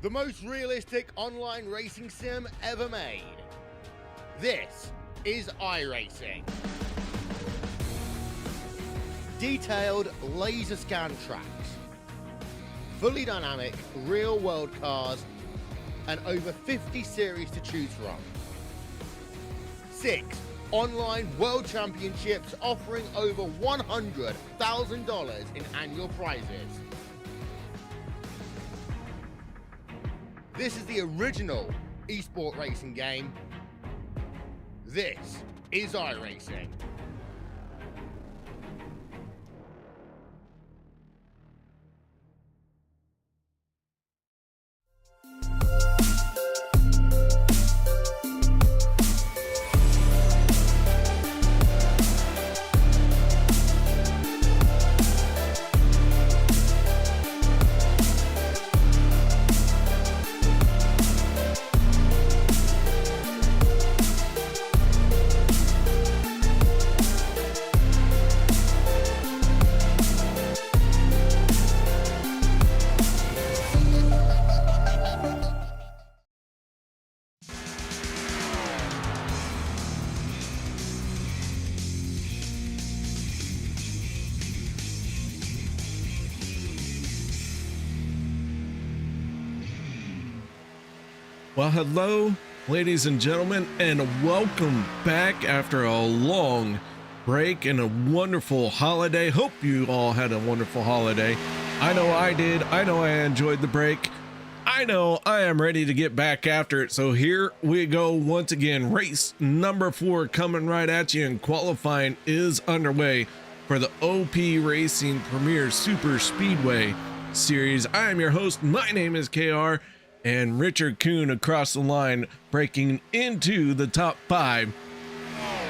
the most realistic online racing sim ever made. This is iRacing. Detailed laser scan tracks, fully dynamic real world cars, and over 50 series to choose from. 6 online world championships offering over $100,000 in annual prizes. This is the original esport racing game. This is iRacing. Well, hello, ladies and gentlemen, and welcome back after a long break and a wonderful holiday. Hope you all had a wonderful holiday. I know I did. I know I enjoyed the break. I know I am ready to get back after it. So here we go once again. Race number 4 coming right at you, and qualifying is underway for the OP Racing Premier Super Speedway Series. I am your host. My name is KR. And Richard Kuhn across the line, breaking into the top 5.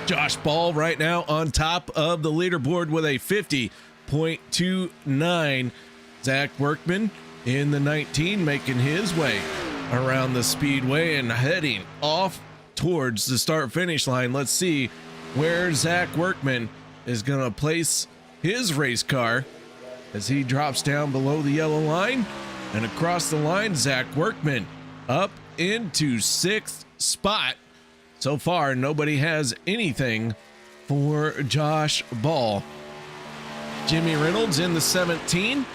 Josh Ball right now on top of the leaderboard with a 50.29. Zach Workman in the 19, making his way around the speedway and heading off towards the start finish line. Let's see where Zach Workman is going to place his race car as he drops down below the yellow line. And across the line, Zach Workman up into 6th spot. So far, nobody has anything for Josh Ball. Jimmy Reynolds in the 17,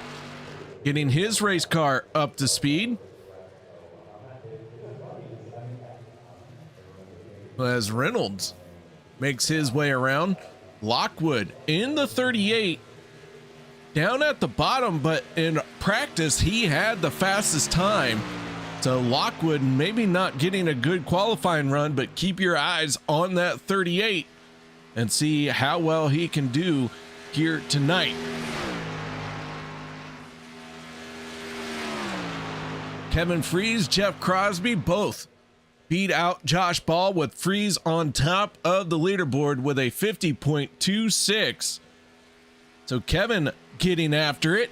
getting his race car up to speed. As Reynolds makes his way around, Lockwood in the 38. Down at the bottom, but in practice he had the fastest time. So Lockwood maybe not getting a good qualifying run, but keep your eyes on that 38 and see how well he can do here tonight. Kevin Freeze, Jeff Crosby both beat out Josh Ball, with Freeze on top of the leaderboard with a 50.26. So Kevin getting after it,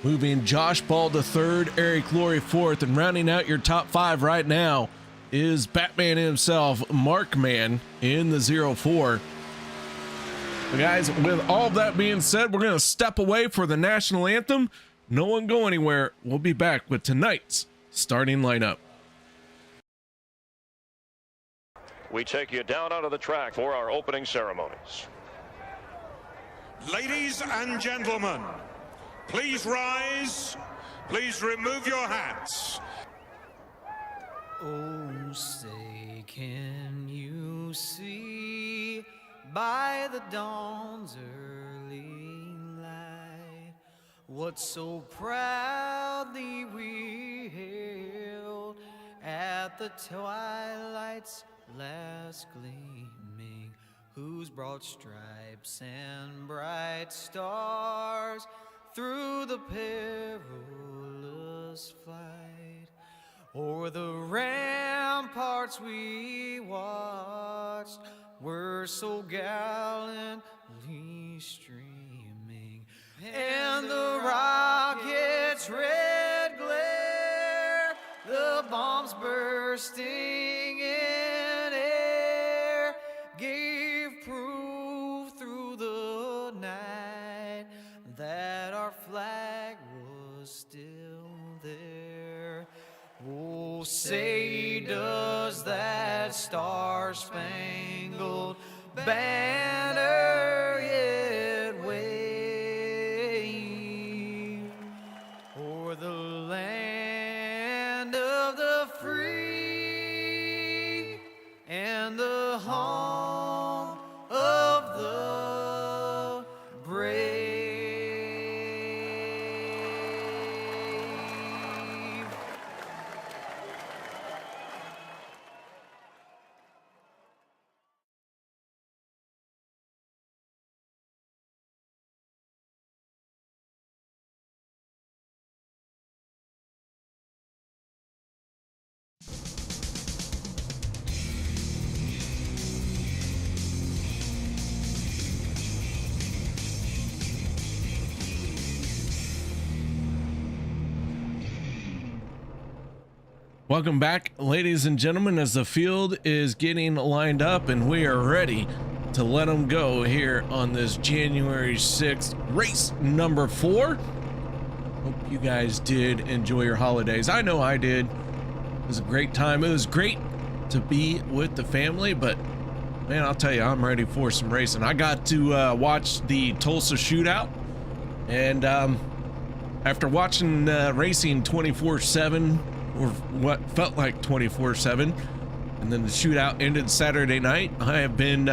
moving Josh Ball to 3rd, Eric Laurie 4th, and rounding out your top 5 right now is Batman himself, Mark Man, in the 04. But guys, with all that being said, we're going to step away for the national anthem. No one go anywhere. We'll be back with tonight's starting lineup. We take you down onto the track for our opening ceremonies. Ladies and gentlemen, please rise. Please remove your hats. Oh, say, can you see by the dawn's early light what so proudly we hailed at the twilight's last gleaming, whose broad stripes and bright stars through the perilous flight o'er the ramparts we watched were so gallantly streaming, and the rocket's red glare, the bombs bursting in air, gave proof through the night that our flag was still there. Oh, say does that star-spangled banner yet wave o'er the land of the free and the home of the brave. Welcome back, ladies and gentlemen, as the field is getting lined up and we are ready to let them go here on this January 6th, race number 4. Hope you guys did enjoy your holidays. I know I did. It was a great time. It was great to be with the family, but man, I'll tell you, I'm ready for some racing. I got to watch the Tulsa shootout, and after watching racing 24/7, or what felt like 24/7, and then the shootout ended Saturday night, I have been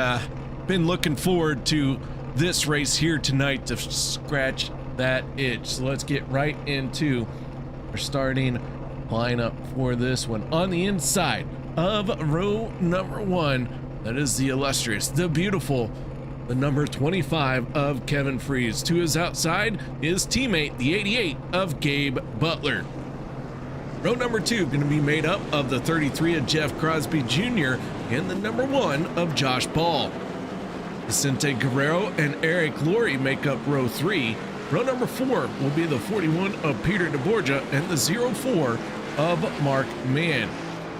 looking forward to this race here tonight to scratch that itch. So let's get right into our starting lineup for this one. On the inside of row number 1, that is the illustrious, the beautiful, the number 25 of Kevin Freeze. To his outside, his teammate, the 88 of Gabe Butler. Row number 2 going to be made up of the 33 of Jeff Crosby Jr. and the number 1 of Josh Ball. Vicente Guerrero and Eric Laurie make up row 3. Row number 4 will be the 41 of Peter DeBorgia and the 04 of Mark Mann.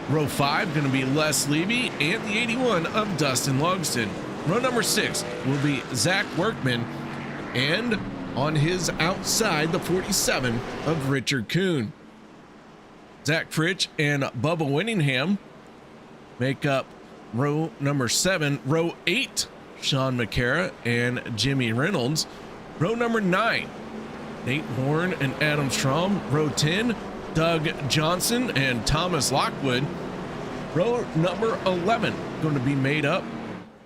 Row 5 going to be Les Levy and the 81 of Dustin Logston. Row number 6 will be Zach Workman, and on his outside, the 47 of Richard Kuhn. Zach Fritsch and Bubba Winningham make up row number 7. Row 8, Sean McCara and Jimmy Reynolds. Row number 9, Nate Horn and Adam Strom. Row 10, Doug Johnson and Thomas Lockwood. Row number 11 going to be made up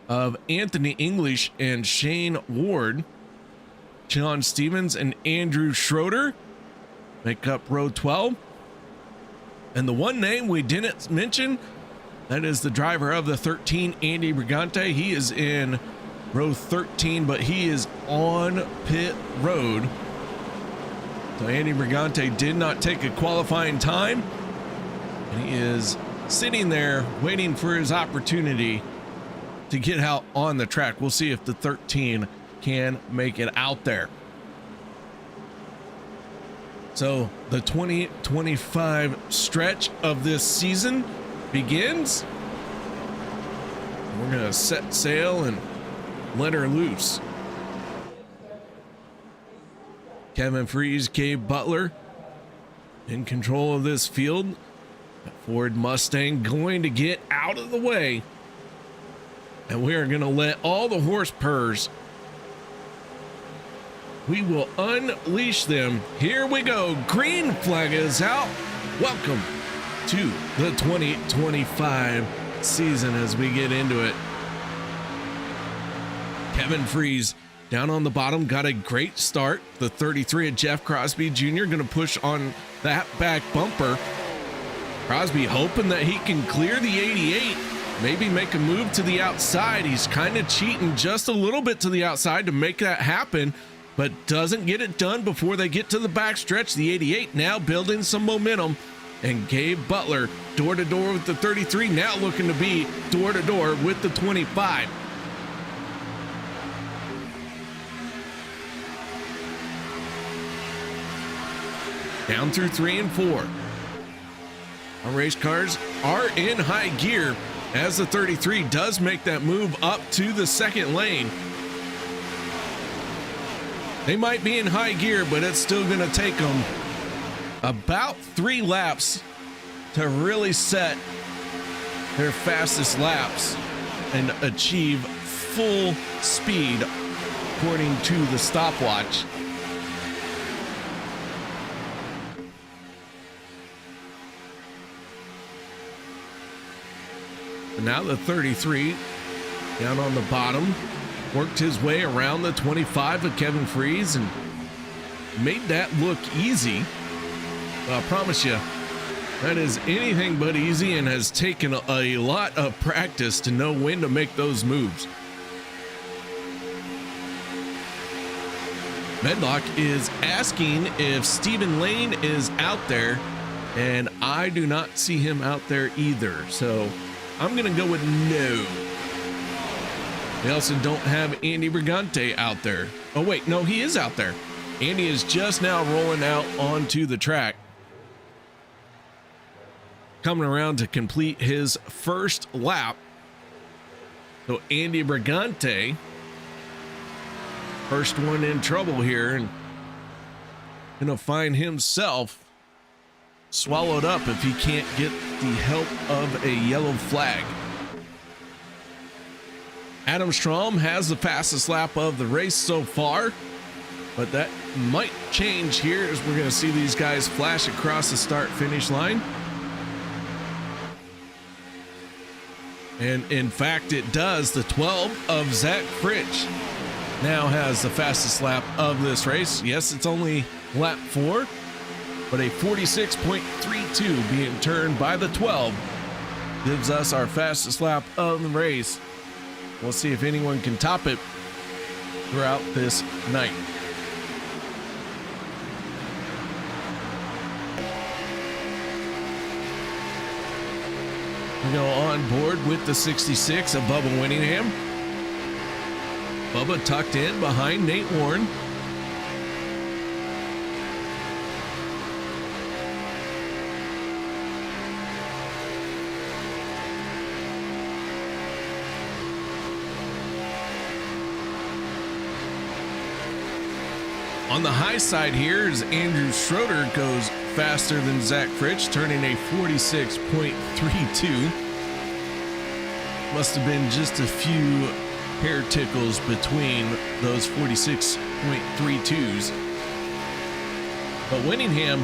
of Anthony English and Shane Ward. John Stevens and Andrew Schroeder make up row 12. And the one name we didn't mention, that is the driver of the 13, Andy Brigante. He is in row 13, but he is on pit road. So Andy Brigante did not take a qualifying time. And he is sitting there waiting for his opportunity to get out on the track. We'll see if the 13 can make it out there. So the 2025 stretch of this season begins. We're going to set sail and let her loose. Kevin Freeze, Gabe Butler in control of this field. That Ford Mustang going to get out of the way. And we are going to let all the horse purrs. We will unleash them. Here we go. Green flag is out. Welcome to the 2025 season as we get into it. Kevin Freeze down on the bottom, got a great start. The 33 of Jeff Crosby Jr. going to push on that back bumper. Crosby hoping that he can clear the 88, maybe make a move to the outside. He's kind of cheating just a little bit to the outside to make that happen, but doesn't get it done before they get to the back stretch. The 88 now building some momentum, and Gabe Butler door to door with the 33, now looking to be door to door with the 25. Down through 3 and 4. Our race cars are in high gear as the 33 does make that move up to the second lane. They might be in high gear, but it's still going to take them about 3 laps to really set their fastest laps and achieve full speed according to the stopwatch. And now the 33 down on the bottom worked his way around the 25 of Kevin Freeze and made that look easy. I promise you, that is anything but easy and has taken a lot of practice to know when to make those moves. Medlock is asking if Stephen Lane is out there, and I do not see him out there either. So I'm going to go with no. They also don't have Andy Brigante out there. Oh, wait, no, he is out there. Andy is just now rolling out onto the track, coming around to complete his first lap. So Andy Brigante, first one in trouble here, and gonna find himself swallowed up if he can't get the help of a yellow flag. Adam Strom has the fastest lap of the race so far, but that might change here as we're gonna see these guys flash across the start-finish line. And in fact, it does. The 12 of Zach Fritsch now has the fastest lap of this race. Yes, it's only lap 4, but a 46.32 being turned by the 12 gives us our fastest lap of the race. We'll see if anyone can top it throughout this night. We go on board with the 66 of Bubba Winningham. Bubba tucked in behind Nate Warren. On the high side here is Andrew Schroeder goes faster than Zach Fritsch, turning a 46.32. Must have been just a few hair tickles between those 46.32s. But Winningham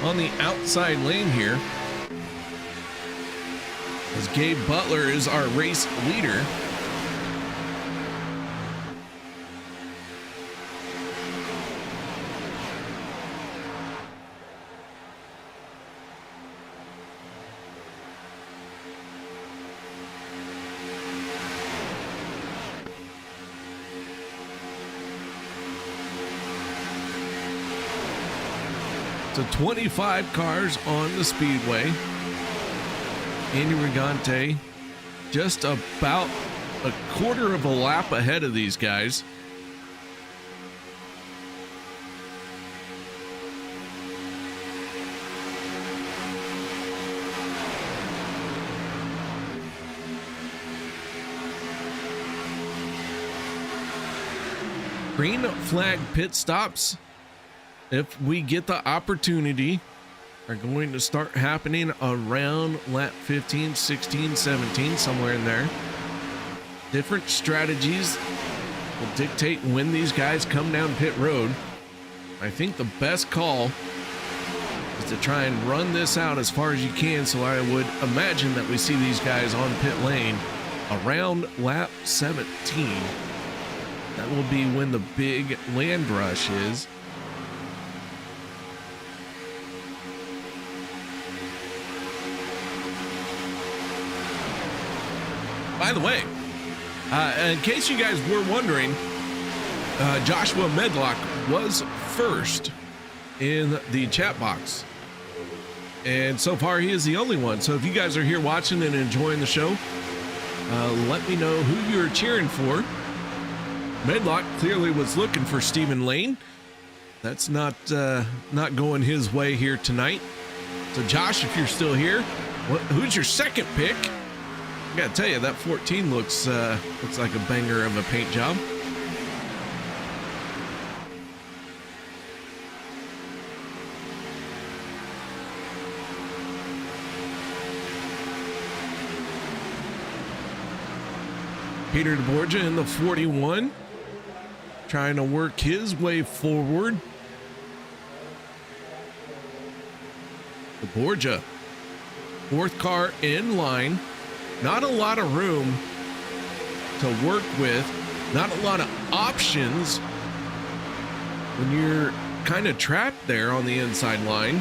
on the outside lane here, as Gabe Butler is our race leader. So 25 cars on the speedway. Andy Brigante just about a quarter of a lap ahead of these guys. Green flag pit stops, if we get the opportunity, are going to start happening around lap 15, 16, 17, somewhere in there. Different strategies will dictate when these guys come down pit road. I think the best call is to try and run this out as far as you can, so I would imagine that we see these guys on pit lane around lap 17. That will be when the big land rush is. By the way, in case you guys were wondering, Joshua Medlock was first in the chat box. And so far, he is the only one. So if you guys are here watching and enjoying the show, let me know who you're cheering for. Medlock clearly was looking for Stephen Lane. That's not going his way here tonight. So Josh, if you're still here, who's your second pick? I gotta tell you, that 14 looks like a banger of a paint job. Peter DeBorgia in the 41, trying to work his way forward. DeBorgia, fourth car in line. Not a lot of room to work with, not a lot of options when you're kind of trapped there on the inside line.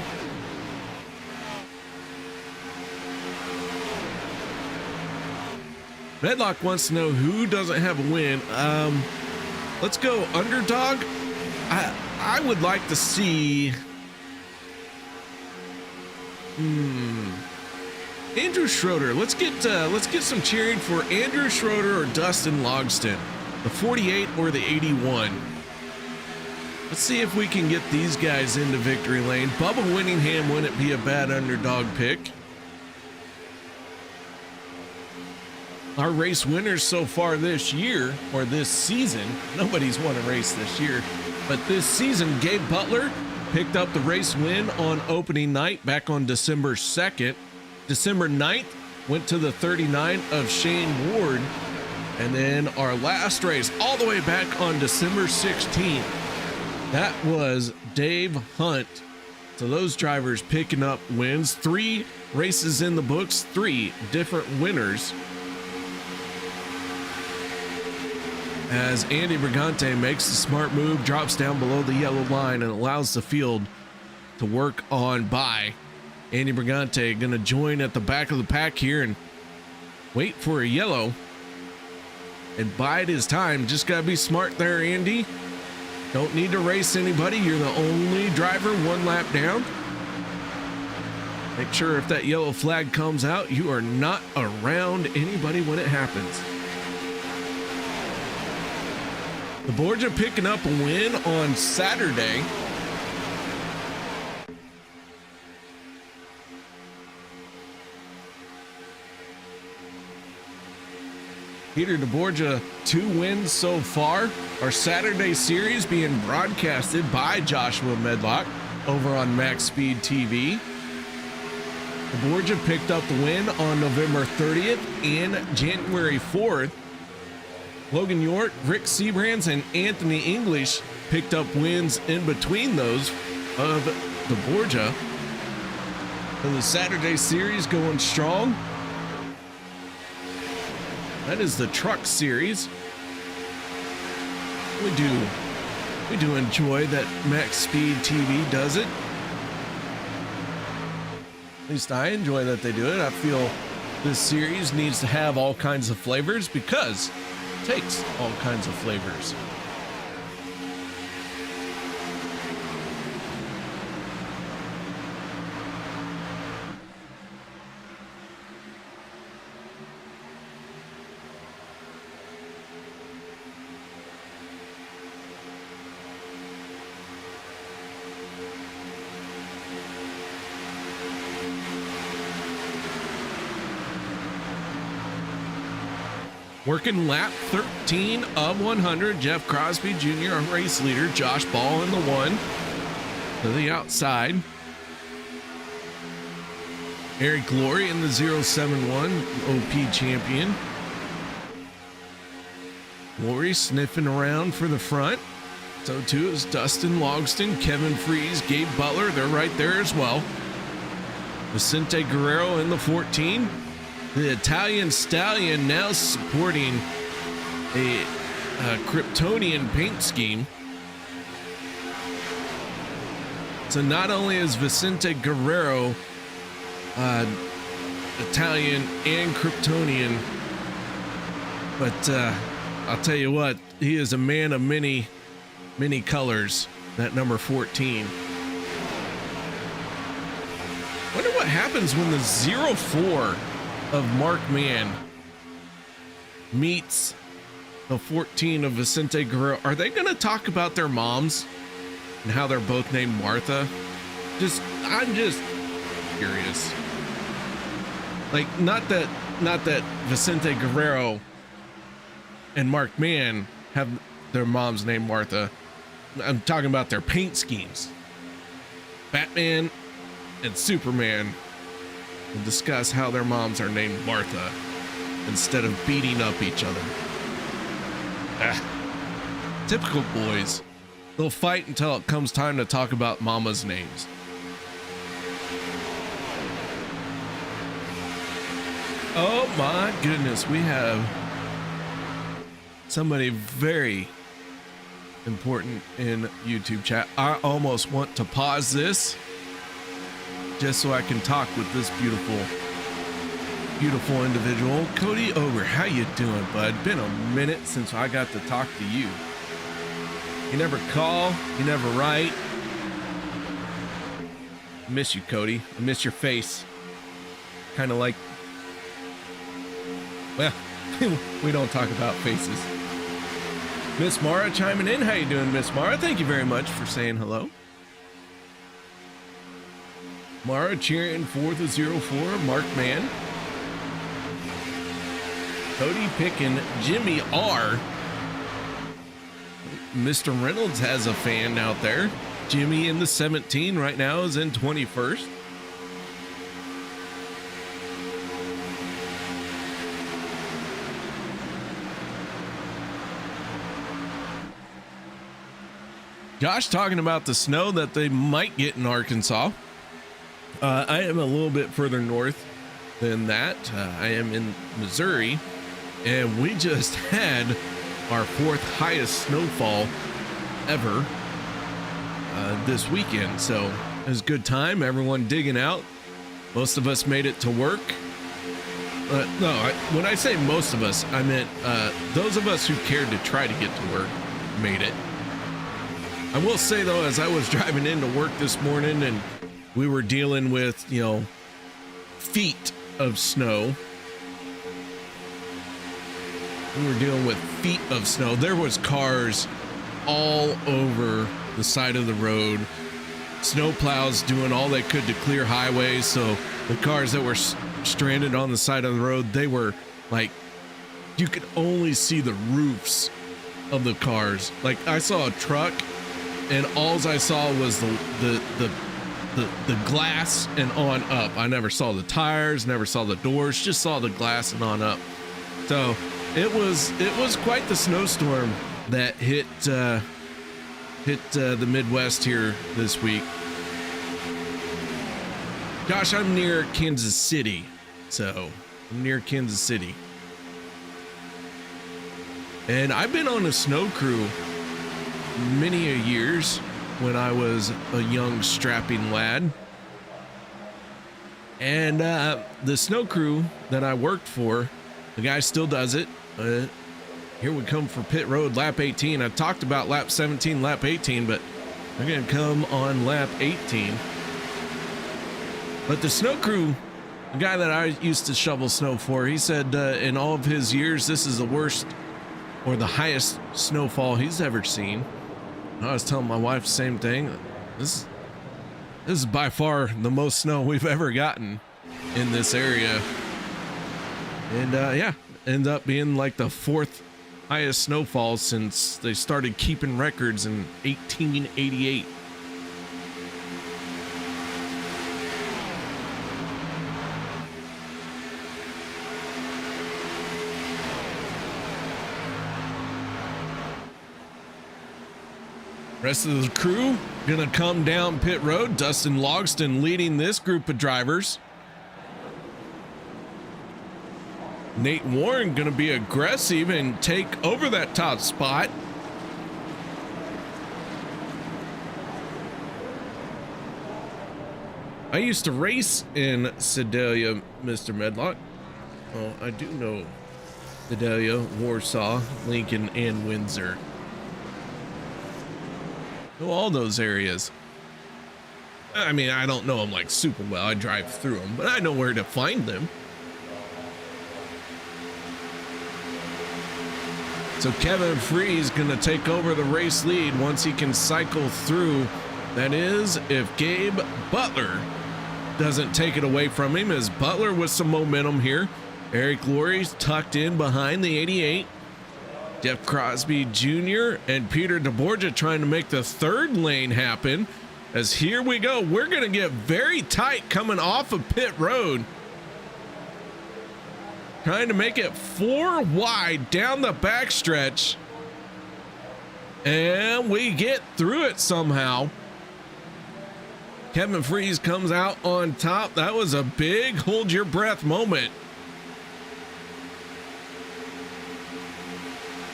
Medlock wants to know who doesn't have a win. Let's go underdog. I would like to see Andrew Schroeder. Let's get some cheering for Andrew Schroeder or Dustin Logston, the 48 or the 81. Let's see if we can get these guys into victory lane. Bubba Winningham wouldn't be a bad underdog pick. Our race winners so far this year, or this season, nobody's won a race this year, but this season, Gabe Butler picked up the race win on opening night back on December 2nd. December 9th went to the 39 of Shane Ward. And then our last race all the way back on December 16th. That was Dave Hunt. So those drivers picking up wins. 3 races in the books, 3 different winners. As Andy Brigante makes the smart move, drops down below the yellow line and allows the field to work on by. Andy Brigante going to join at the back of the pack here and wait for a yellow and bide his time. Just got to be smart there, Andy. Don't need to race anybody. You're the only driver 1 lap down. Make sure if that yellow flag comes out, you are not around anybody when it happens. The Borgia picking up a win on Saturday. Peter DeBorgia, 2 wins so far. Our Saturday series being broadcasted by Joshua Medlock over on Max Speed TV. DeBorgia picked up the win on November 30th and January 4th. Logan York, Rick Sebrands, and Anthony English picked up wins in between those of DeBorgia. So the Saturday series going strong. That is the truck series. We do enjoy that Max Speed TV does it. At least I enjoy that they do it. I feel this series needs to have all kinds of flavors because it takes all kinds of flavors. Working lap 13 of 100, Jeff Crosby Jr., our race leader. Josh Ball in the 1 to the outside. Eric Glory in the 071, OP champion. Glory sniffing around for the front. So too is Dustin Logston, Kevin Freeze, Gabe Butler. They're right there as well. Vicente Guerrero in the 14. The Italian Stallion now supporting a Kryptonian paint scheme. So not only is Vicente Guerrero Italian and Kryptonian, but I'll tell you what, he is a man of many colors, that number 14. Wonder what happens when the 04 of Mark Mann meets the 14 of Vicente Guerrero. Are they going to talk about their moms and how they're both named Martha? I'm just curious. Like, not that Vicente Guerrero and Mark Mann have their moms named Martha. I'm talking about their paint schemes. Batman and Superman will discuss how their moms are named Martha instead of beating up each other. Typical boys. They'll fight until it comes time to talk about mama's names. Oh my goodness, we have somebody very important in YouTube chat. I almost want to pause this just so I can talk with this beautiful individual. Cody Ogre, how you doing, bud? Been a minute since I got to talk to you. You never call, you never write. I miss you, Cody. I miss your face. Kind of like, well, we don't talk about faces. Miss Mara chiming in. How you doing, Miss Mara? Thank you very much for saying hello. Mara cheering for the 04, Mark Man. Cody picking Jimmy R. Mr. Reynolds has a fan out there. Jimmy in the 17 right now is in 21st. Josh talking about the snow that they might get in Arkansas. I am a little bit further north than that. I am in Missouri, and we just had our 4th highest snowfall ever this weekend. So it was a good time. Everyone digging out. Most of us made it to work. When I say most of us, I meant those of us who cared to try to get to work made it. I will say though, as I was driving into work this morning and we were dealing with, feet of snow. We were dealing with feet of snow. There was cars all over the side of the road. Snow plows doing all they could to clear highways. So the cars that were stranded on the side of the road, they were like, you could only see the roofs of the cars. Like I saw a truck and alls I saw was the glass and on up. I never saw the tires, never saw the doors, just saw the glass and on up. So it was quite the snowstorm that hit the Midwest here this week. Gosh, I'm near Kansas City, so I'm near Kansas City. And I've been on a snow crew many a years when I was a young strapping lad. And the snow crew that I worked for, the guy still does it. Here we come for pit road, lap 18. I talked about lap 17, lap 18, but we're going to come on lap 18. But the snow crew, the guy that I used to shovel snow for, he said in all of his years, this is the worst or the highest snowfall he's ever seen. I was telling my wife the same thing. This is by far the most snow we've ever gotten in this area. And yeah, ended up being like the 4th highest snowfall since they started keeping records in 1888. Rest of the crew gonna come down pit road. Dustin Logston leading this group of drivers. Nate Warren gonna be aggressive and take over that top spot. I used to race in Sedalia, Mr. Medlock. Well, I do know Sedalia, Warsaw, Lincoln, and Windsor. Know all those areas. I mean, I don't know them like super well. I drive through them, but I know where to find them. So Kevin Free's gonna take over the race lead once he can cycle through. That is, if Gabe Butler doesn't take it away from him, as Butler with some momentum here. Eric Laurie's tucked in behind the 88. Jeff Crosby Jr. and Peter DeBorgia trying to make the 3rd lane happen. As here we go, we're going to get very tight coming off of pit road. Trying to make it 4 wide down the backstretch. And we get through it somehow. Kevin Freeze comes out on top. That was a big hold your breath moment.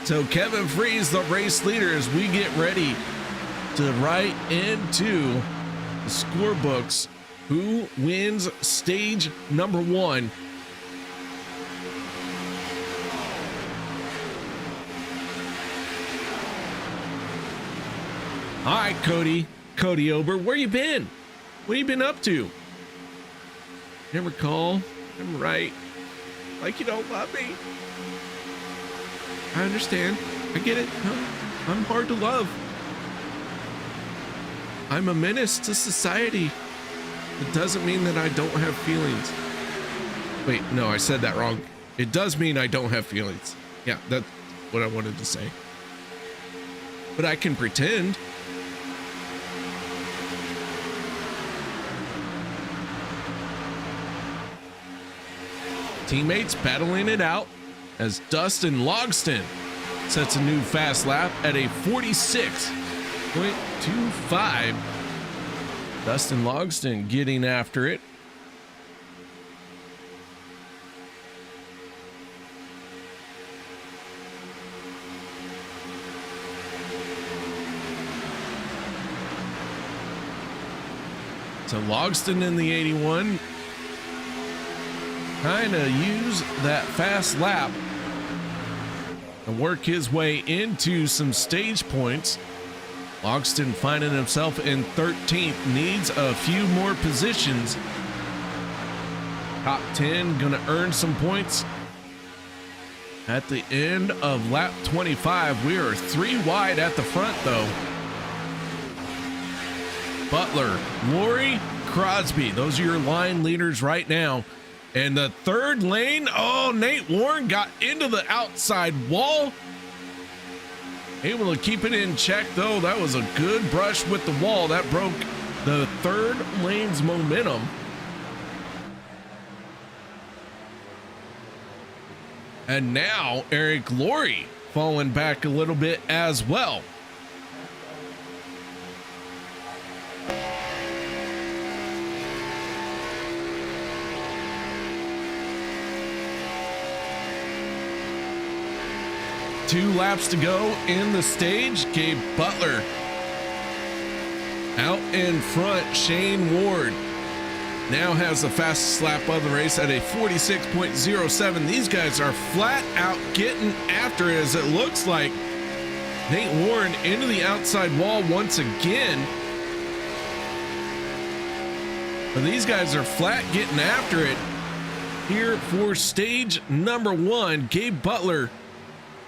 So Kevin Freeze, the race leader, as we get ready to write into the scorebooks who wins stage number 1. All right, Cody Ober, where you been? What you been up to? Never call, never write, like you don't love me. I understand. I get it. I'm hard to love. I'm a menace to society. It doesn't mean that I don't have feelings. Wait, no, I said that wrong. It does mean I don't have feelings. Yeah, that's what I wanted to say. But I can pretend. Teammates battling it out as Dustin Logston sets a new fast lap at a 46.25. Dustin Logston getting after it. So Logston in the 81 trying to use that fast lap and work his way into some stage points. Logston finding himself in 13th, needs a few more positions. Top 10 gonna earn some points. At the end of lap 25, we are 3 wide at the front though. Butler, Lori, Crosby, those are your line leaders right now. And the third lane, oh, Nate Warren got into the outside wall. Able to keep it in check, though. That was a good brush with the wall. That broke the third lane's momentum. And now Eric Laurie falling back a little bit as well. Two laps to go in the stage. Gabe Butler out in front. Shane Ward now has the fastest lap of the race at a 46.07. These guys are flat out getting after it, as it looks like Nate Warren into the outside wall once again. But these guys are flat getting after it here for stage number 1. Gabe Butler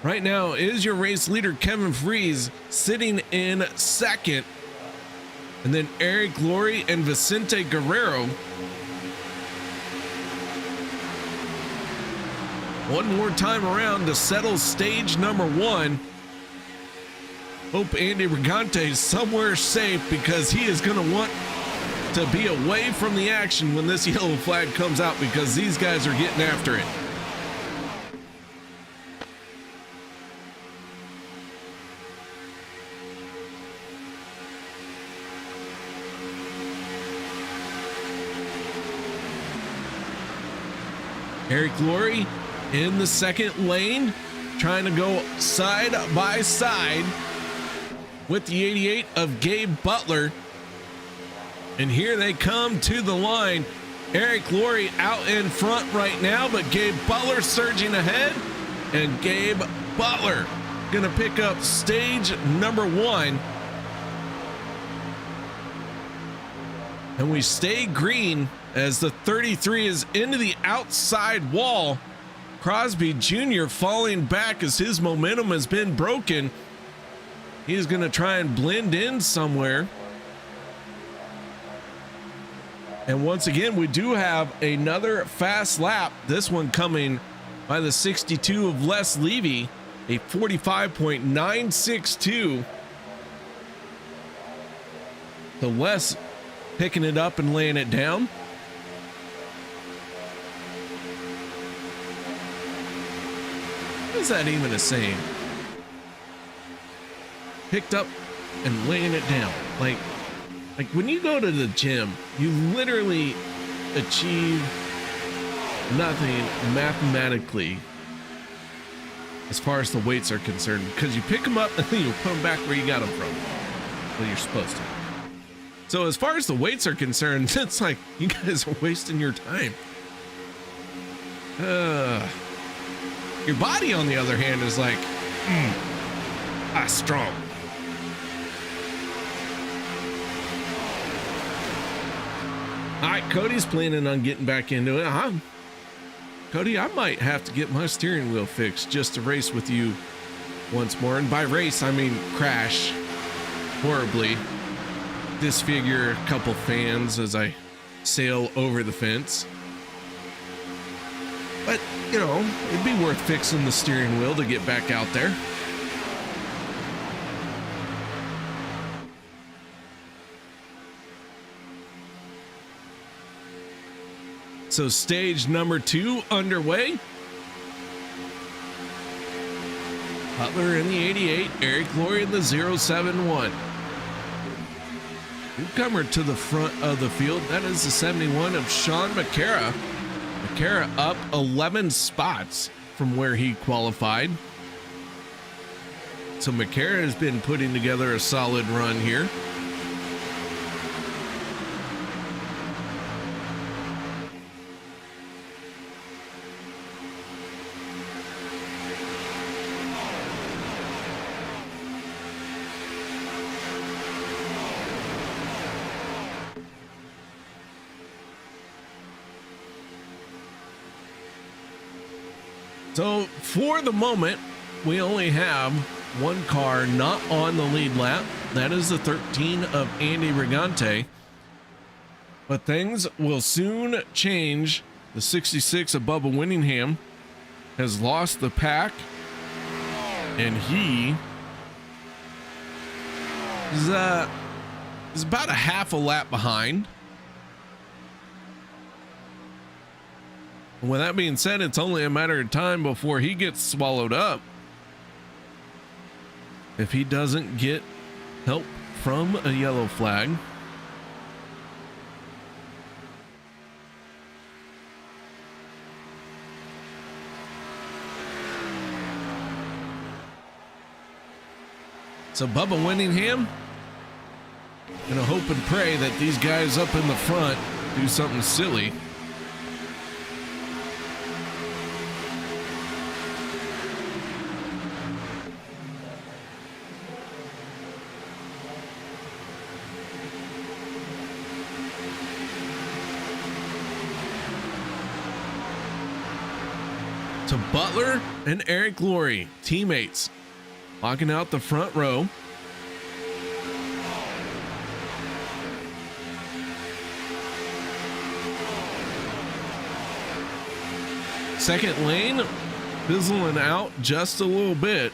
right now is your race leader. Kevin Freeze sitting in second. And then Eric Laurie and Vicente Guerrero. One more time around to settle stage number 1. Hope Andy Brigante is somewhere safe, because he is going to want to be away from the action when this yellow flag comes out, because these guys are getting after it. Eric Laurie in the second lane, trying to go side by side with the 88 of Gabe Butler. And here they come to the line. Eric Laurie out in front right now, but Gabe Butler surging ahead. And Gabe Butler gonna pick up stage number 1. And we stay green as the 33 is into the outside wall. Crosby Jr. falling back as his momentum has been broken. He's going to try and blend in somewhere. And once again, we do have another fast lap. This one coming by the 62 of Les Levy, a 45.962. So Les picking it up and laying it down. What is that even a saying? picked up and laying it down. Like when you go to the gym, you literally achieve nothing mathematically as far as the weights are concerned, because you pick them up and then you put them back where you got them from. Well, you're supposed to. So as far as the weights are concerned, it's like you guys are wasting your time. Your body, on the other hand, is like, strong. All right, Cody's planning on getting back into it. Cody, I might have to get my steering wheel fixed just to race with you once more. And by race, I mean crash horribly, disfigure a couple fans as I sail over the fence. But, you know, it'd be worth fixing the steering wheel to get back out there. So stage number 2 underway. Butler in the 88, Eric Laurie in the 071. Newcomer to the front of the field, that is the 71 of Sean McCara. McCara up 11 spots from where he qualified. So McCara has been putting together a solid run here. So for the moment, we only have one car not on the lead lap. That is the 13 of Andy Rigante. But things will soon change. The 66 of Bubba Winningham has lost the pack, and he is about a half a lap behind. With that being said, it's only a matter of time before he gets swallowed up if he doesn't get help from a yellow flag. So Bubba Winningham gonna hope and pray that these guys up in the front do something silly. So Butler and Eric Laurie, teammates, locking out the front row. Second lane fizzling out just a little bit.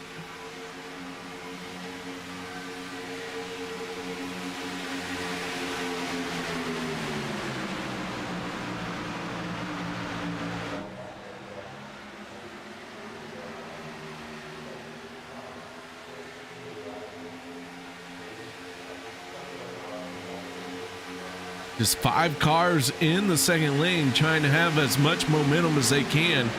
Just 5 cars in the second lane trying to have as much momentum as they can.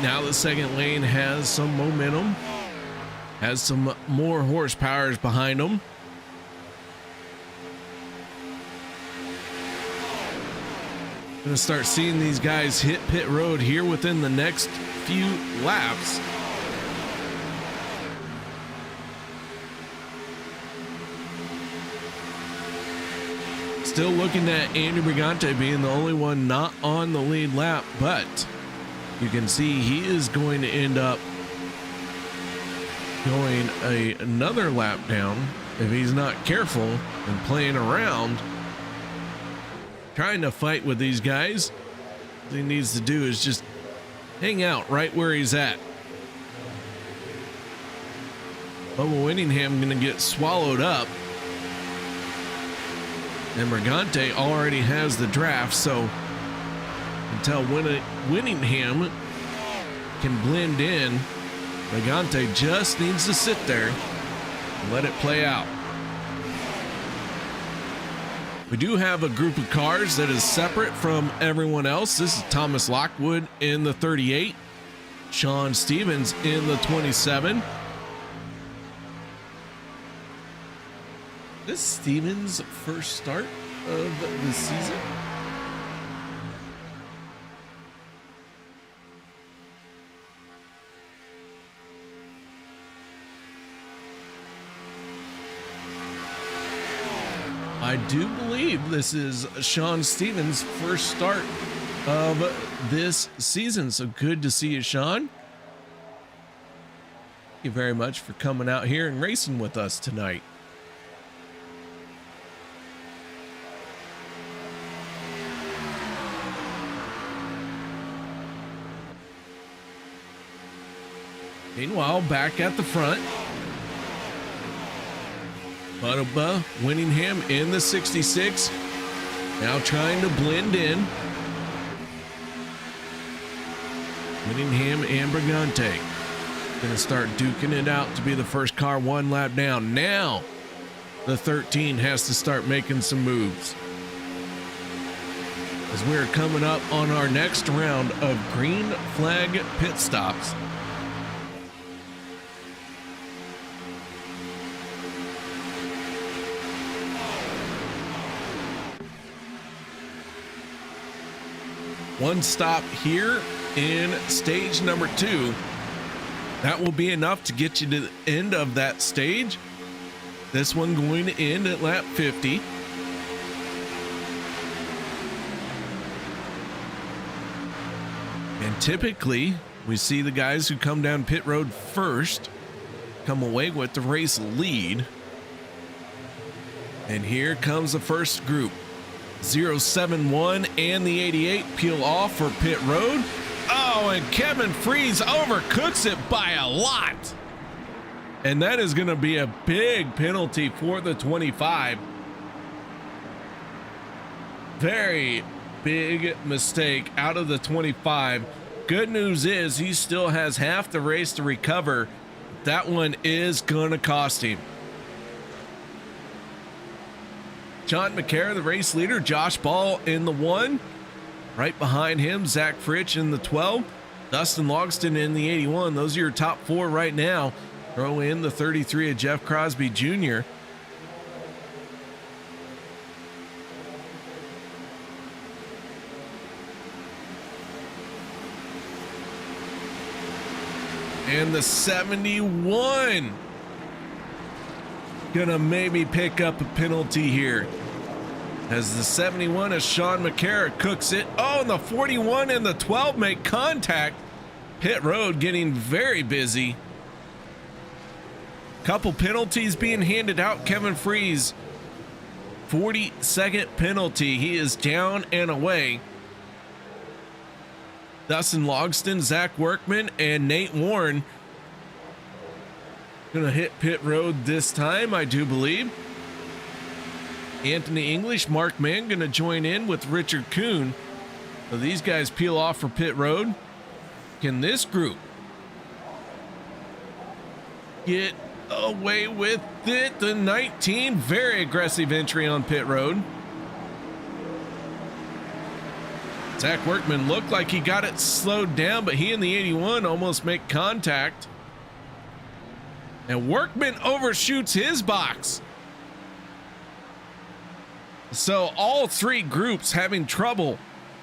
Now the second lane has some momentum, has some more horsepower behind them. Gonna start seeing these guys hit pit road here within the next few laps. still looking at Andy Brigante being the only one not on the lead lap, but you can see he is going to end up going another lap down if he's not careful and playing around, trying to fight with these guys. What he needs to do is just hang out right where he's at. Bubba Winningham going to get swallowed up. And Brigante already has the draft, so until Winningham can blend in, Brigante just needs to sit there and let it play out. We do have a group of cars that is separate from everyone else. This is Thomas Lockwood in the 38, Sean Stevens in the 27. This is Stevens' first start of the season. I do believe this is Sean Stevens' first start of this season. So good to see you, Sean. Thank you very much for coming out here and racing with us tonight. Meanwhile, back at the front, Bubba Winningham in the 66, now trying to blend in. Winningham and Brigante gonna start duking it out to be the first car one lap down. Now the 13 has to start making some moves, as we're coming up on our next round of green flag pit stops. One stop here in stage number 2. That will be enough to get you to the end of that stage. This one going to end at lap 50. And typically we see the guys who come down pit road first come away with the race lead. And here comes the first group. 071 and the 88 peel off for pit road. Oh, and Kevin Freeze overcooks it by a lot. And that is going to be a big penalty for the 25. Very big mistake out of the 25. Good news is he still has half the race to recover. That one is going to cost him. John McCare, the race leader. Josh Ball in the 1. Right behind him, Zach Fritsch in the 12. Dustin Logston in the 81. Those are your top 4 right now. Throw in the 33 of Jeff Crosby Jr. And the 71. Gonna maybe pick up a penalty here, as the 71 of Sean McCarra cooks it. Oh, and the 41 and the 12 make contact. Pit road getting very busy. Couple penalties being handed out. Kevin Freeze, 40-second penalty. He is down and away. Dustin Logston, Zach Workman, and Nate Warren gonna hit pit road this time, I do believe. Anthony English, Mark Mann gonna join in with Richard Kuhn. So these guys peel off for pit road. Can this group get away with it? The 19, very aggressive entry on pit road. Zach Workman looked like he got it slowed down, but he and the 81 almost make contact. And Workman overshoots his box. So all 3 groups having trouble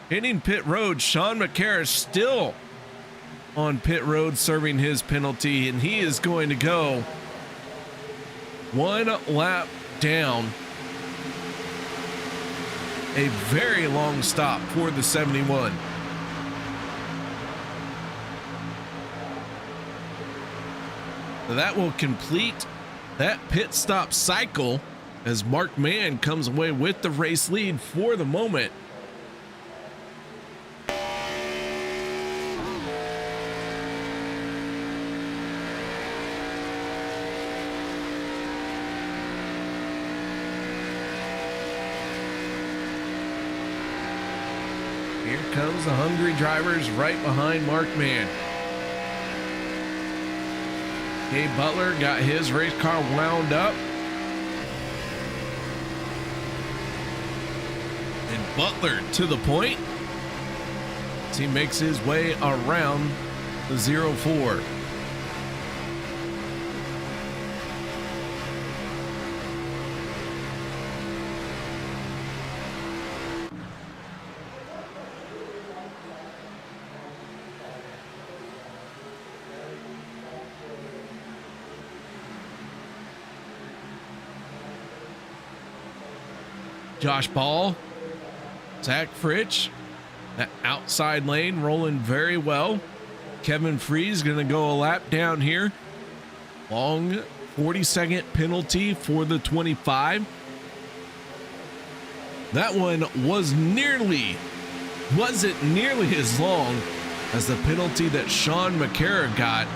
hitting pit road. Sean McCarra still on pit road serving his penalty, and he is going to go 1 lap down. A very long stop for the 71. So that will complete that pit stop cycle as Mark Mann comes away with the race lead for the moment. Here comes the hungry drivers right behind Mark Mann. Gabe Butler got his race car wound up. And Butler to the point as he makes his way around the 04. Josh Ball, Zach Fritsch, that outside lane rolling very well. Kevin Freeze going to go a lap down here. Long 40-second penalty for the 25. That one wasn't nearly as long as the penalty that Sean McCarra got.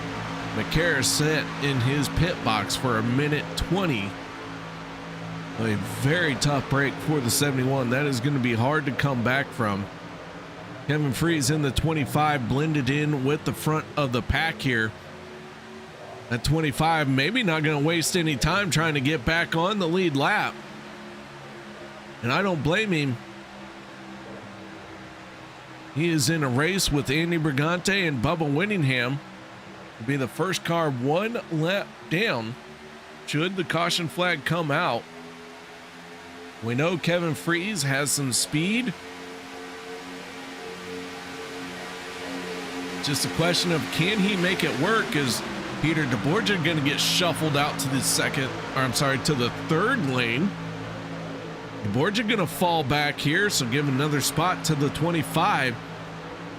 McCarra sat in his pit box for a minute 20. A very tough break for the 71. That is going to be hard to come back from. Kevin Freeze in the 25 blended in with the front of the pack here. At 25, maybe not going to waste any time trying to get back on the lead lap. And I don't blame him. He is in a race with Andy Brigante and Bubba Winningham to be the first car one lap down should the caution flag come out. We know Kevin Freeze has some speed. Just a question of can he make it work? Is Peter DeBorgia going to get shuffled out to the to the third lane? DeBorgia going to fall back here, so give another spot to the 25.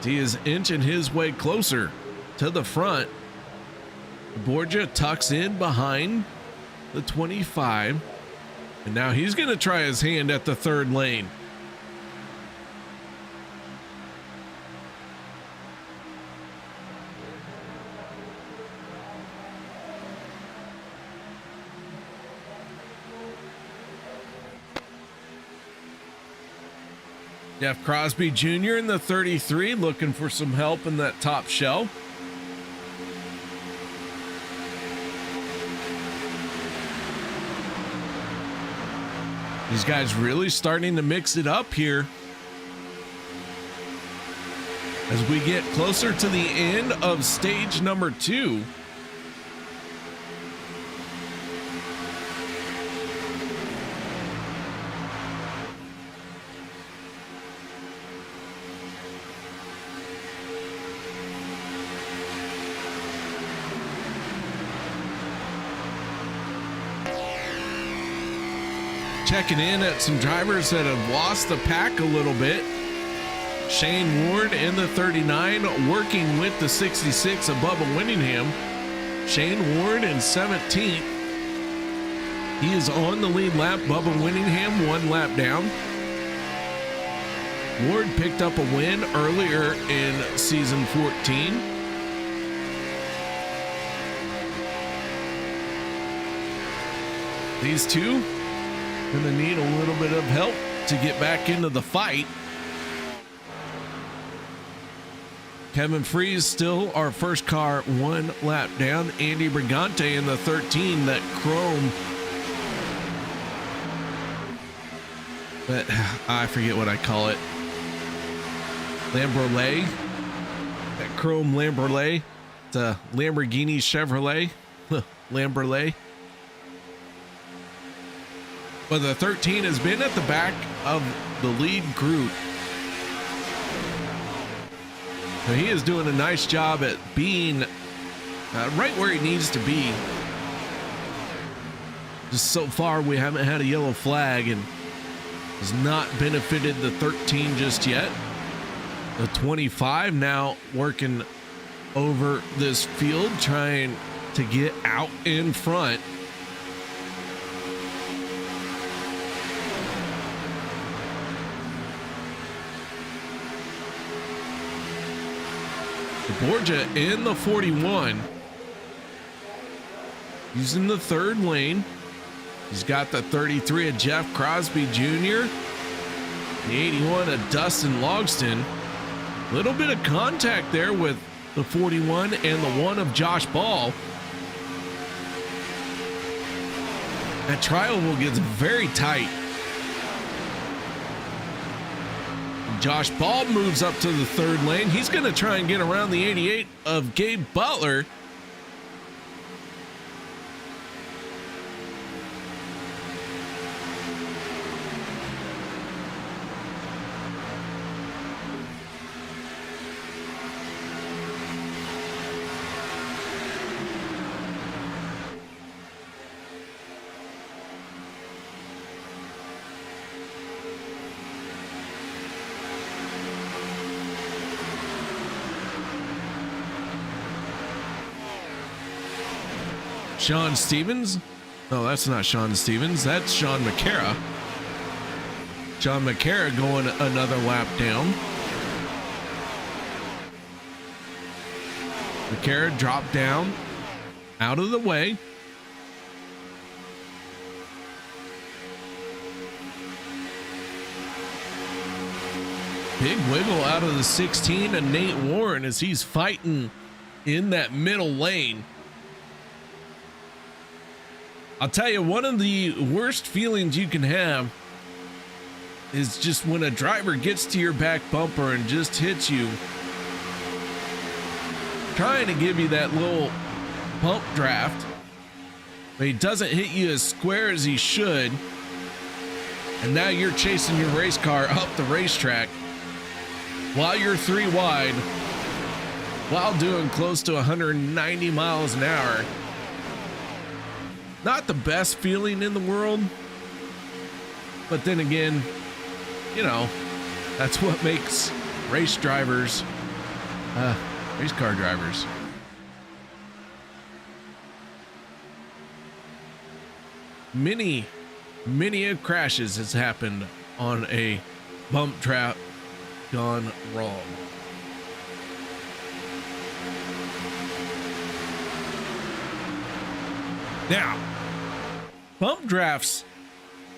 He is inching his way closer to the front. DeBorgia tucks in behind the 25. And now he's going to try his hand at the third lane. Jeff Crosby Jr. in the 33 looking for some help in that top shelf. These guys really starting to mix it up here as we get closer to the end of stage number 2. Checking in at some drivers that have lost the pack a little bit. Shane Ward in the 39 working with the 66 of Bubba Winningham. Shane Ward in 17th. He is on the lead lap. Bubba Winningham 1 lap down. Ward picked up a win earlier in season 14. These two gonna need a little bit of help to get back into the fight. Kevin Freeze still our first car 1 lap down. Andy Brigante in the 13, that chrome, but I forget what I call it. Lambrellet, that chrome Lambrellet, the Lamborghini Chevrolet Lambrellet. But the 13 has been at the back of the lead group. So he is doing a nice job at being right where he needs to be. Just so far, we haven't had a yellow flag, and has not benefited the 13 just yet. The 25 now working over this field, trying to get out in front. Borgia in the 41, using the third lane. He's got the 33 of Jeff Crosby Jr., the 81 of Dustin Logston. A little bit of contact there with the 41 and the 1 of Josh Ball. That trial gets very tight. Josh Ball moves up to the third lane. He's going to try and get around the 88 of Gabe Butler. Sean Stevens. No, that's not Sean Stevens. That's Sean McCara. Sean McCara going another lap down. McCara dropped down, out of the way. Big wiggle out of the 16 and Nate Warren as he's fighting in that middle lane. I'll tell you, one of the worst feelings you can have is just when a driver gets to your back bumper and just hits you, trying to give you that little pump draft, but he doesn't hit you as square as he should, and now you're chasing your race car up the racetrack while you're 3 wide, while doing close to 190 miles an hour. Not the best feeling in the world, but then again, you know, that's what makes race drivers, race car drivers. Many crashes has happened on a bump trap gone wrong. Now, bump drafts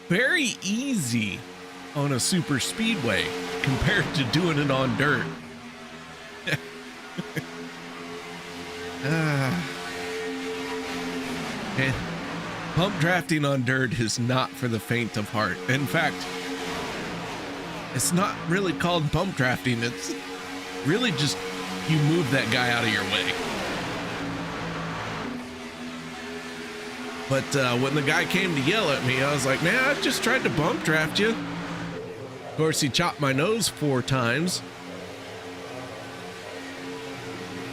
very easy on a super speedway compared to doing it on dirt. And pump drafting on dirt is not for the faint of heart. In fact, it's not really called bump drafting. It's really just you move that guy out of your way. But when the guy came to yell at me, I was like, man, I just tried to bump draft you. Of course, he chopped my nose 4 times.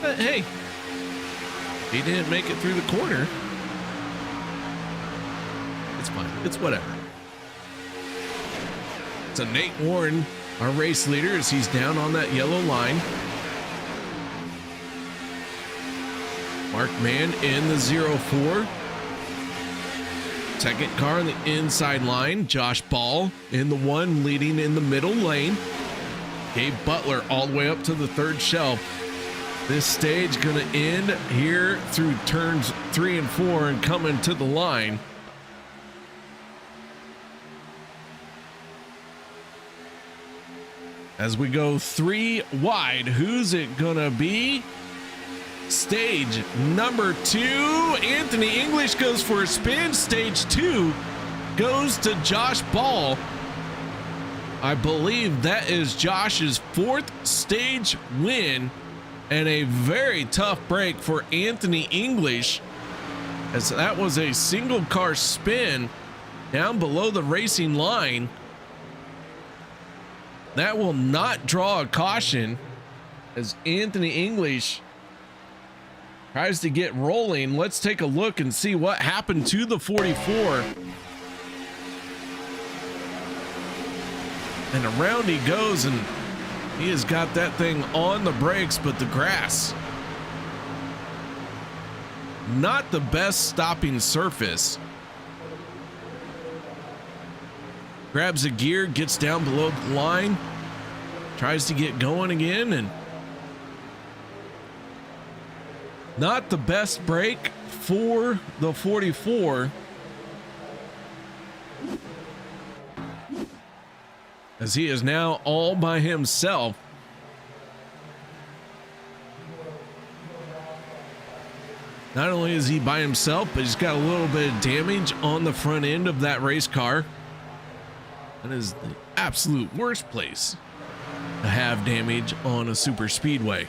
But hey, he didn't make it through the corner. It's fine. It's whatever. So Nate Warren, our race leader, as he's down on that yellow line. Mark Mann in the 04. Second car on the inside line. Josh Ball in the 1 leading in the middle lane. Gabe Butler all the way up to the 3rd shelf. This stage gonna end here through turns 3 and 4 and coming to the line. As we go 3 wide, who's it gonna be? Stage number 2, Anthony English goes for a spin. Stage 2 goes to Josh Ball. I believe that is Josh's 4th stage win, and a very tough break for Anthony English, as that was a single car spin down below the racing line. That will not draw a caution as Anthony English tries to get rolling. Let's take a look and see what happened to the 44. And around he goes, and he has got that thing on the brakes, but the grass, not the best stopping surface. Grabs a gear, gets down below the line, tries to get going again, and not the best break for the 44, as he is now all by himself. Not only is he by himself, but he's got a little bit of damage on the front end of that race car. That is the absolute worst place to have damage on a super speedway.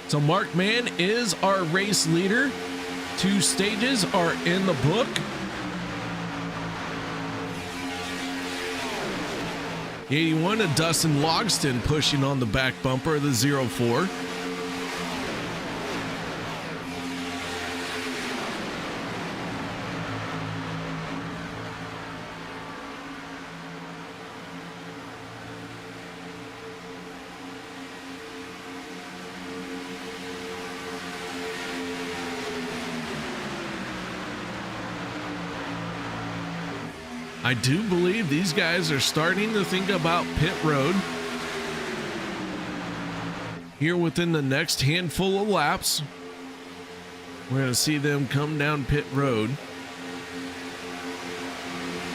So Mark Mann is our race leader. 2 stages are in the book. The 81 of Dustin Logston pushing on the back bumper of the 04. I do believe these guys are starting to think about pit road here within the next handful of laps. We're going to see them come down pit road.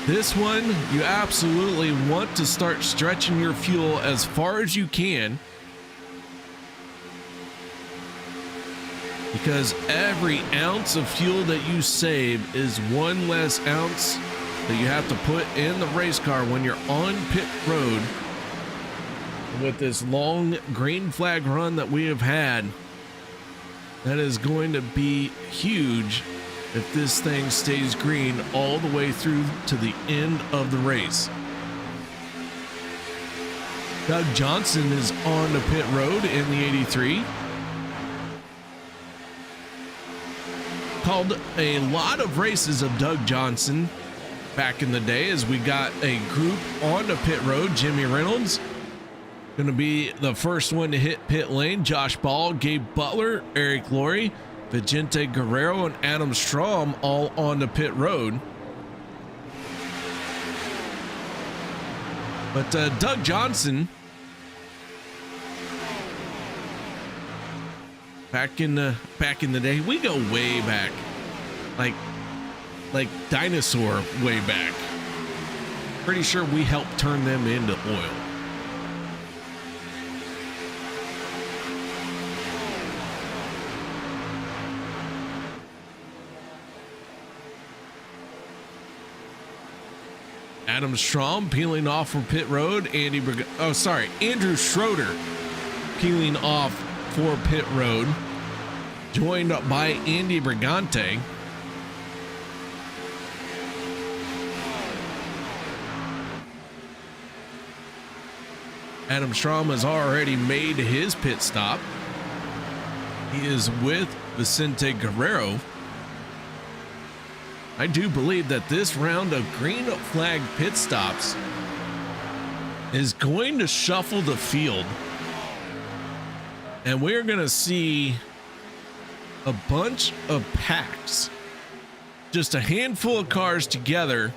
This one, you absolutely want to start stretching your fuel as far as you can, because every ounce of fuel that you save is one less ounce that you have to put in the race car when you're on pit road. With this long green flag run that we have had, that is going to be huge if this thing stays green all the way through to the end of the race. Doug Johnson is on the pit road in the 83. Called a lot of races of Doug Johnson back in the day, as we got a group on the pit road. Jimmy Reynolds going to be the first one to hit pit lane. Josh Ball, Gabe Butler, Eric Laurie, Vicente Guerrero, and Adam Strom all on the pit road. But Doug Johnson, back in the day, we go way back, like dinosaur way back. Pretty sure we helped turn them into oil. Adam Strom peeling off from pit road. Andrew Schroeder peeling off for pit road, joined up by Andy Brigante. Adam Strom has already made his pit stop. He is with Vicente Guerrero. I do believe that this round of green flag pit stops is going to shuffle the field, and we're going to see a bunch of packs, just a handful of cars together.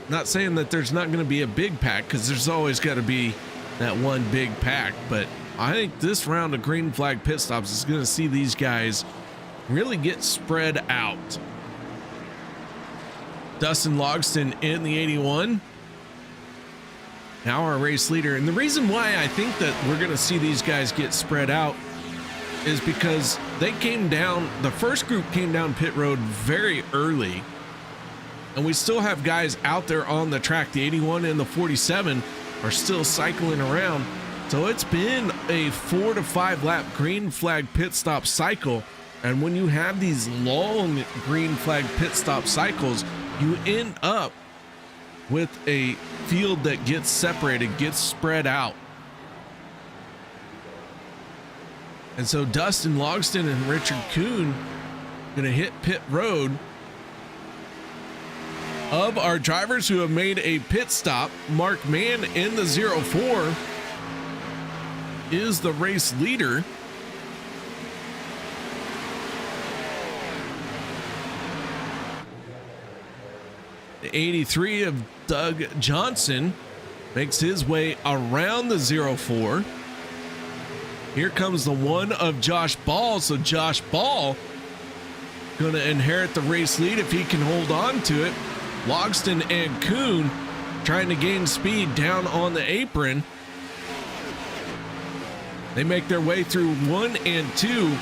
Not saying that there's not going to be a big pack, because there's always got to be that one big pack, but I think this round of green flag pit stops is going to see these guys really get spread out. Dustin Logston in the 81, now our race leader. And the reason why I think that we're going to see these guys get spread out is because they came down, the first group came down pit road very early, and we still have guys out there on the track. The 81 and the 47 are still cycling around. So it's been a 4 to 5 lap green flag pit stop cycle. And when you have these long green flag pit stop cycles, you end up with a field that gets separated, gets spread out. And so Dustin Logston and Richard Kuhn Gonna hit pit road. Of our drivers who have made a pit stop, Mark Mann in the 04 is the race leader. The 83 of Doug Johnson makes his way around the 04. Here comes the 1 of Josh Ball. So Josh Ball going to inherit the race lead if he can hold on to it. Logston and Kuhn trying to gain speed down on the apron. They make their way through 1 and 2.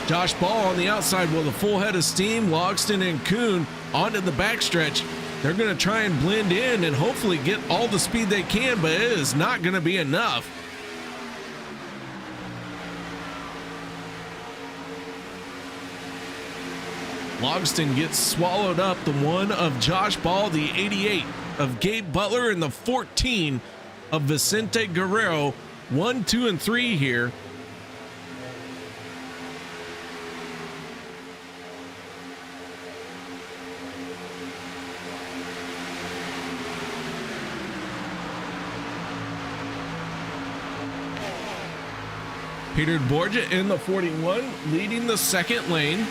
Josh Ball on the outside with a full head of steam. Logston and Kuhn onto the backstretch. They're going to try and blend in and hopefully get all the speed they can, but it is not going to be enough. Logston gets swallowed up. The 1 of Josh Ball, the 88 of Gabe Butler, and the 14 of Vicente Guerrero. 1, 2, and 3 here. Peter Borgia in the 41, leading the second lane.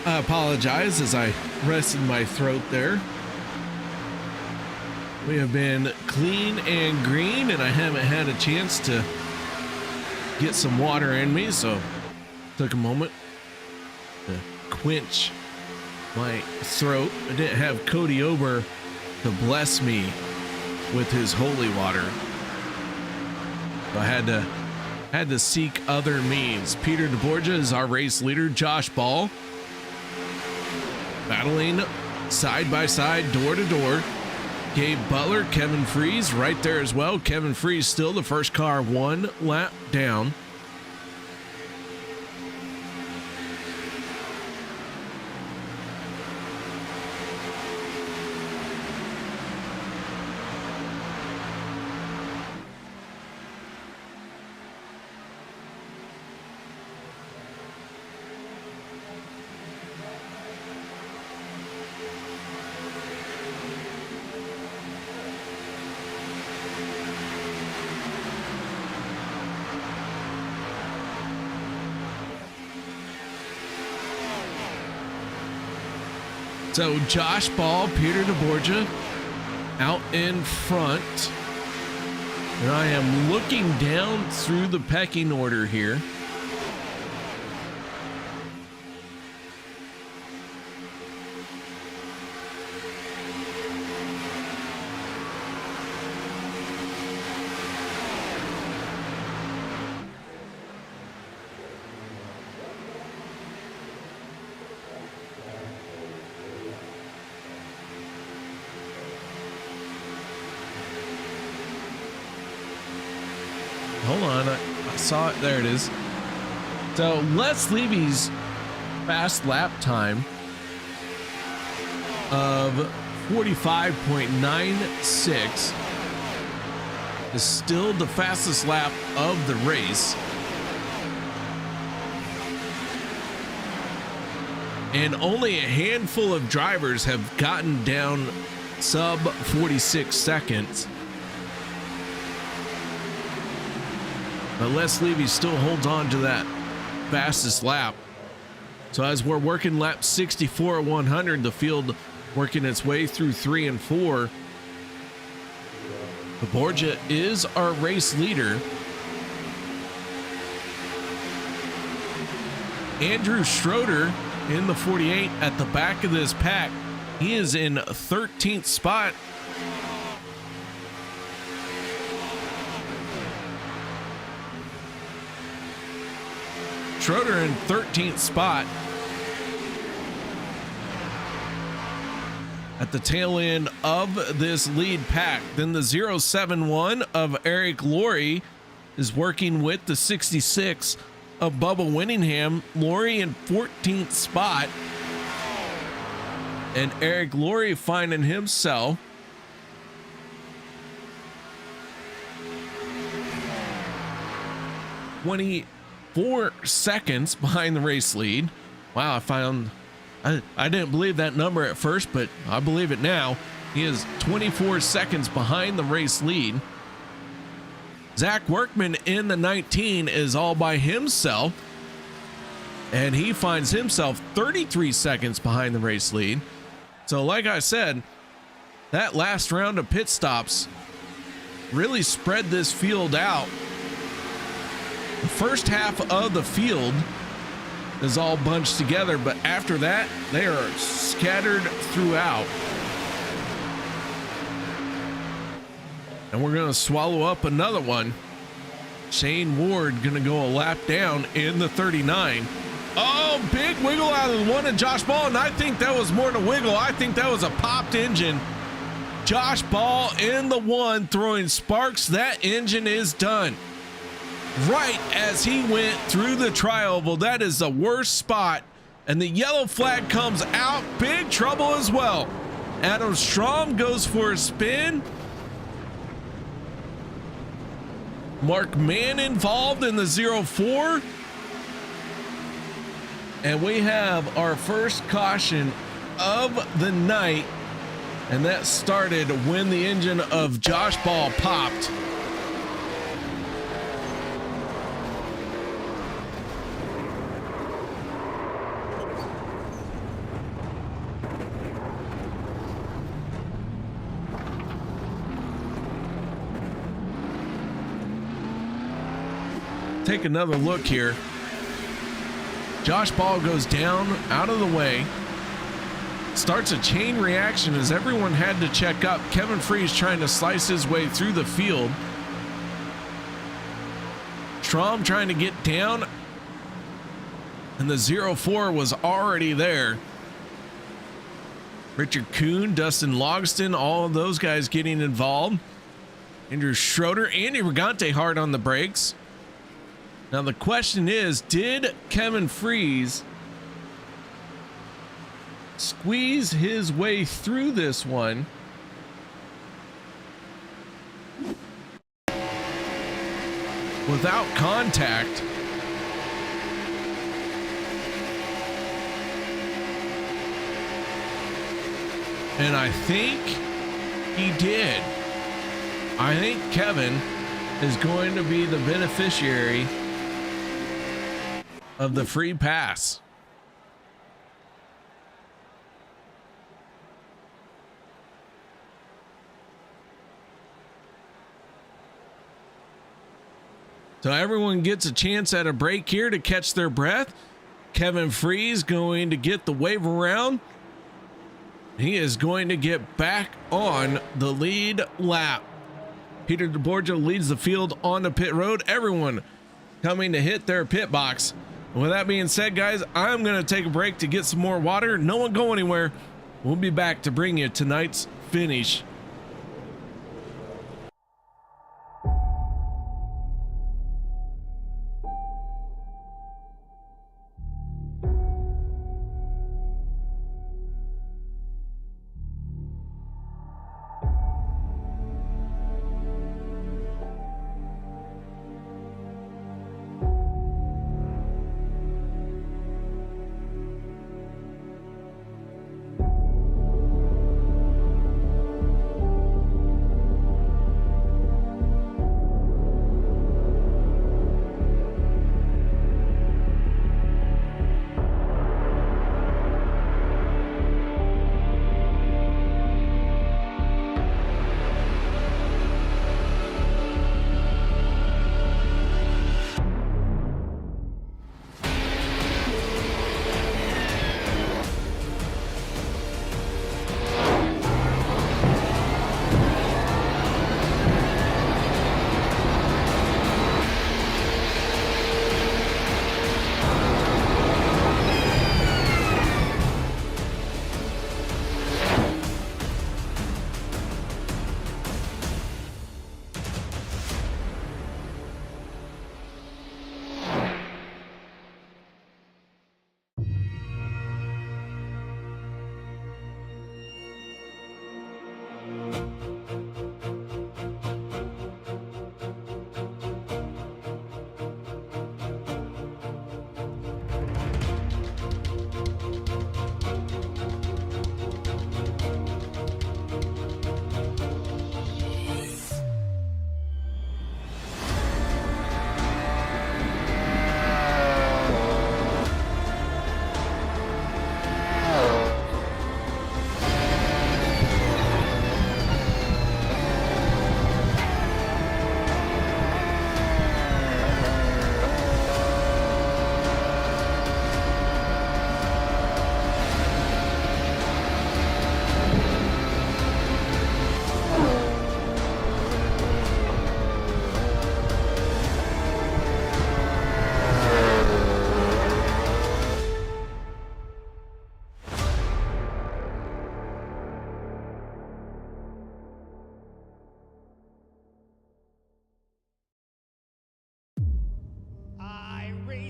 I apologize as I rested my throat there. We have been clean and green, and I haven't had a chance to get some water in me, so took a moment to quench my throat. I didn't have Cody Ober to bless me with his holy water, so I had to seek other means. Peter DeBorgia is our race leader. Josh Ball battling side by side, door to door. Gabe Butler, Kevin Freeze right there as well. Kevin Freeze still the first car 1 lap down. So Josh Ball, Peter DeBorgia out in front. And I am looking down through the pecking order here. hold on. I saw it. There it is. So Les Levy's fast lap time of 45.96 is still the fastest lap of the race. And only a handful of drivers have gotten down sub 46 seconds. But Les Levy still holds on to that fastest lap. So as we're working lap 64 100, the field working its way through 3 and 4. Borgia is our race leader. Andrew Schroeder in the 48 at the back of this pack. He is in 13th spot. Schroeder in 13th spot. At the tail end of this lead pack. Then the 071 of Eric Laurie is working with the 66 of Bubba Winningham. Laurie in 14th spot. And Eric Laurie finding himself (24 seconds behind the race lead. Wow, I didn't believe that number at first, but I believe it now. He is 24 seconds behind the race lead. Zach Workman in the 19 is all by himself, and he finds himself 33 seconds behind the race lead. So like I said, that last round of pit stops really spread this field out. The first half of the field is all bunched together, but after that, they are scattered throughout. And we're going to swallow up another one. Shane Ward going to go a lap down in the 39. Oh, big wiggle out of the one of Josh Ball, and I think that was more than a wiggle. I think that was a popped engine. Josh Ball in the one throwing sparks. That engine is done. Right as he went through the tri-oval, that is the worst spot, and the yellow flag comes out. Big trouble as well. Adam Strom goes for a spin. Mark Mann involved in the 04. And we have our first caution of the night, and that started when the engine of Josh Ball popped. Take another look here. Josh Ball goes down out of the way, starts a chain reaction as everyone had to check up. Kevin Freese trying to slice his way through the field. Strom trying to get down, and the 04 was already there. Richard Kuhn, Dustin Logston, all of those guys getting involved. Andrew Schroeder, Andy Regante hard on the brakes. Now the question is, did Kevin Freese squeeze his way through this one without contact? And I think he did. I think Kevin is going to be the beneficiary of the free pass. So everyone gets a chance at a break here to catch their breath. Kevin Freese going to get the wave around. He is going to get back on the lead lap. Peter DeBorgia leads the field on the pit road. Everyone coming to hit their pit box. With that being said, guys, I'm going to take a break to get some more water. No one go anywhere. We'll be back to bring you tonight's finish.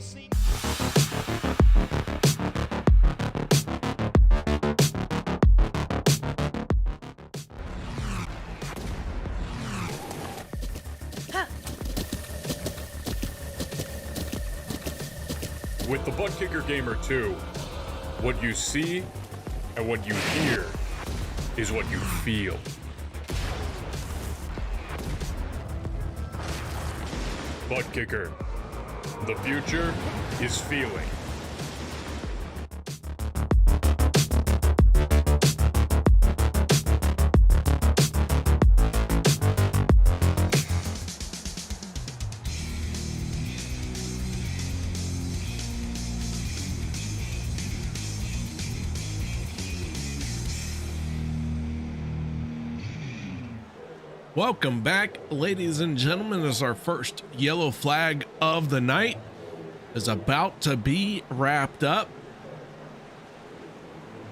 racing. With the Butt Kicker Gamer 2, what you see and what you hear is what you feel. Butt Kicker. The future is feeling. Welcome back, ladies and gentlemen, as our first yellow flag of the night is about to be wrapped up.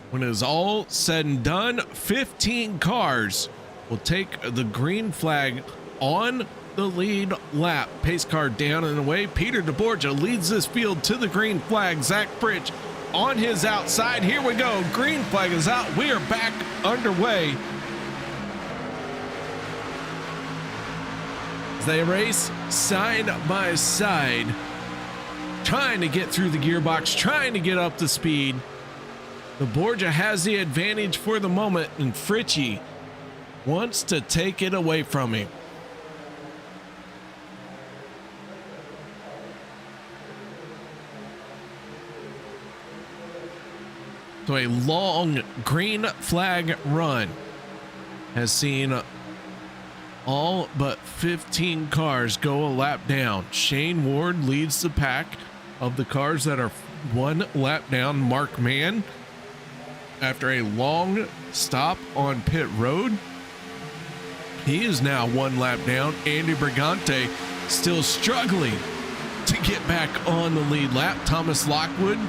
When it is all said and done, 15 cars will take the green flag on the lead lap. Pace car down and away. Peter DeBorgia leads this field to the green flag. Zach Fritsch on his outside. Here we go. Green flag is out. We are back underway. They race side by side, trying to get through the gearbox, trying to get up to speed. The Borgia has the advantage for the moment, and Fritchie wants to take it away from him. So a long green flag run has seen all but 15 cars go a lap down. Shane Ward leads the pack of the cars that are one lap down. Mark Mann, after a long stop on pit road, he is now one lap down. Andy Brigante still struggling to get back on the lead lap. Thomas Lockwood,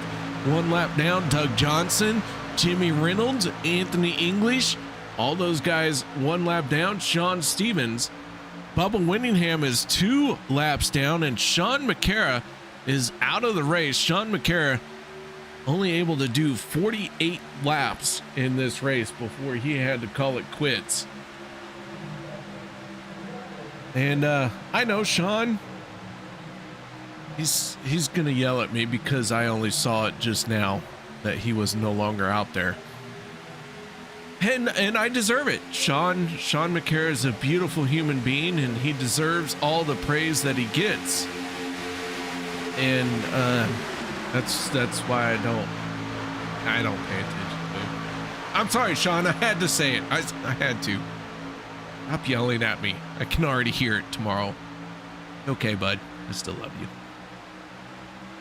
one lap down. Doug Johnson, Jimmy Reynolds, Anthony English, all those guys one lap down. Sean Stevens, Bubba Winningham is 2 laps down, and Sean McCara is out of the race. Sean McCara only able to do 48 laps in this race before he had to call it quits. And I know Sean, he's gonna yell at me because I only saw it just now that he was no longer out there. And I deserve it. Sean McCara is a beautiful human being, and he deserves all the praise that he gets. And that's why I don't pay attention to him. I'm sorry, Sean. I had to say it. I had to. Stop yelling at me. I can already hear it tomorrow. Okay, bud. I still love you.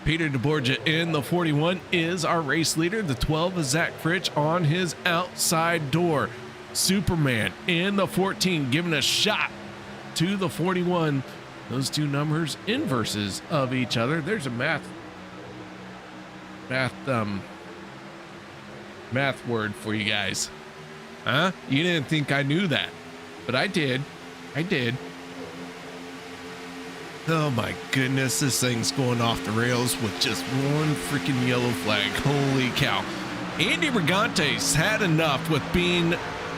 Peter DeBorgia in the 41 is our race leader. The 12 is Zach Fritsch on his outside door. Superman in the 14 giving a shot to the 41. Those two numbers inverses of each other. There's a math word for you guys. Huh? You didn't think I knew that, but I did. Oh my goodness, this thing's going off the rails with just one freaking yellow flag. Holy cow. Andy Brigante's had enough with being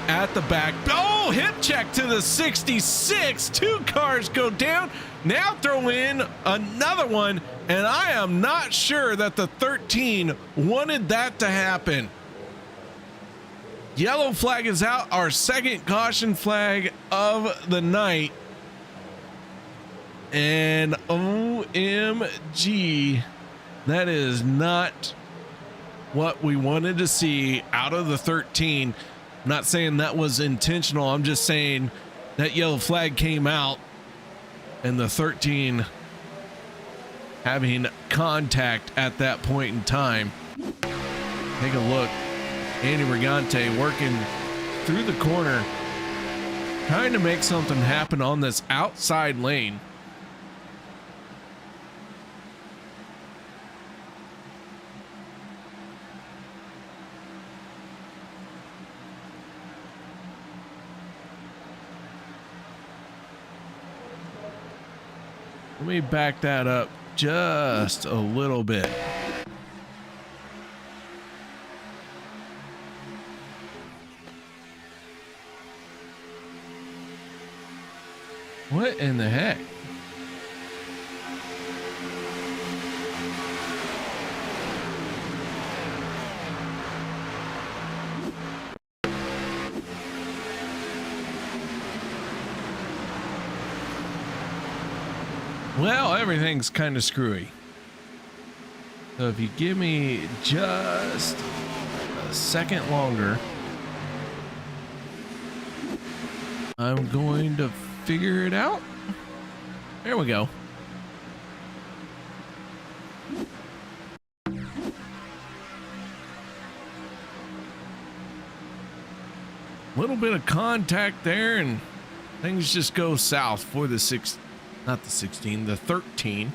at the back. Oh, hip check to the 66. 2 cars go down. Now throw in another one, and I am not sure that the 13 wanted that to happen. Yellow flag is out, our second caution flag of the night. And OMG, that is not what we wanted to see out of the 13. I'm not saying that was intentional. I'm just saying that yellow flag came out and the 13 having contact at that point in time. Take a look. Andy Brigante working through the corner, trying to make something happen on this outside lane. Let me back that up just a little bit. What in the heck? Well, everything's kind of screwy. So if you give me just a second longer, I'm going to figure it out. There we go. Little bit of contact there and things just go south for the 13.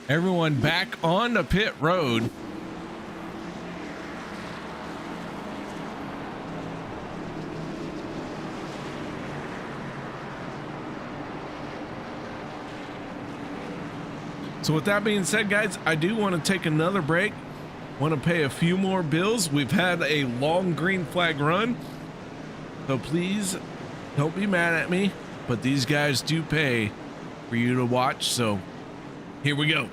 Everyone back on the pit road. So with that being said, guys, I do want to take another break. Want to pay a few more bills. We've had a long green flag run, so please don't be mad at me, but these guys do pay for you to watch. So here we go.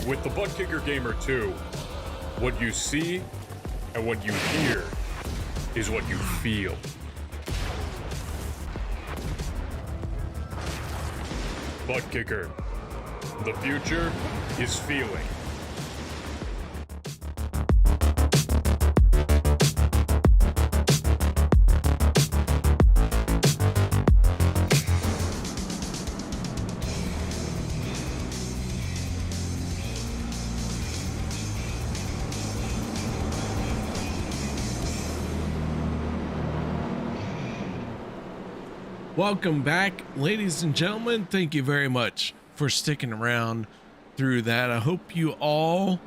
With the Butt Kicker Gamer 2, what you see and what you hear is what you feel. Butt Kicker. The future is feeling. Welcome back, ladies and gentlemen. Thank you very much for sticking around through that. I hope you all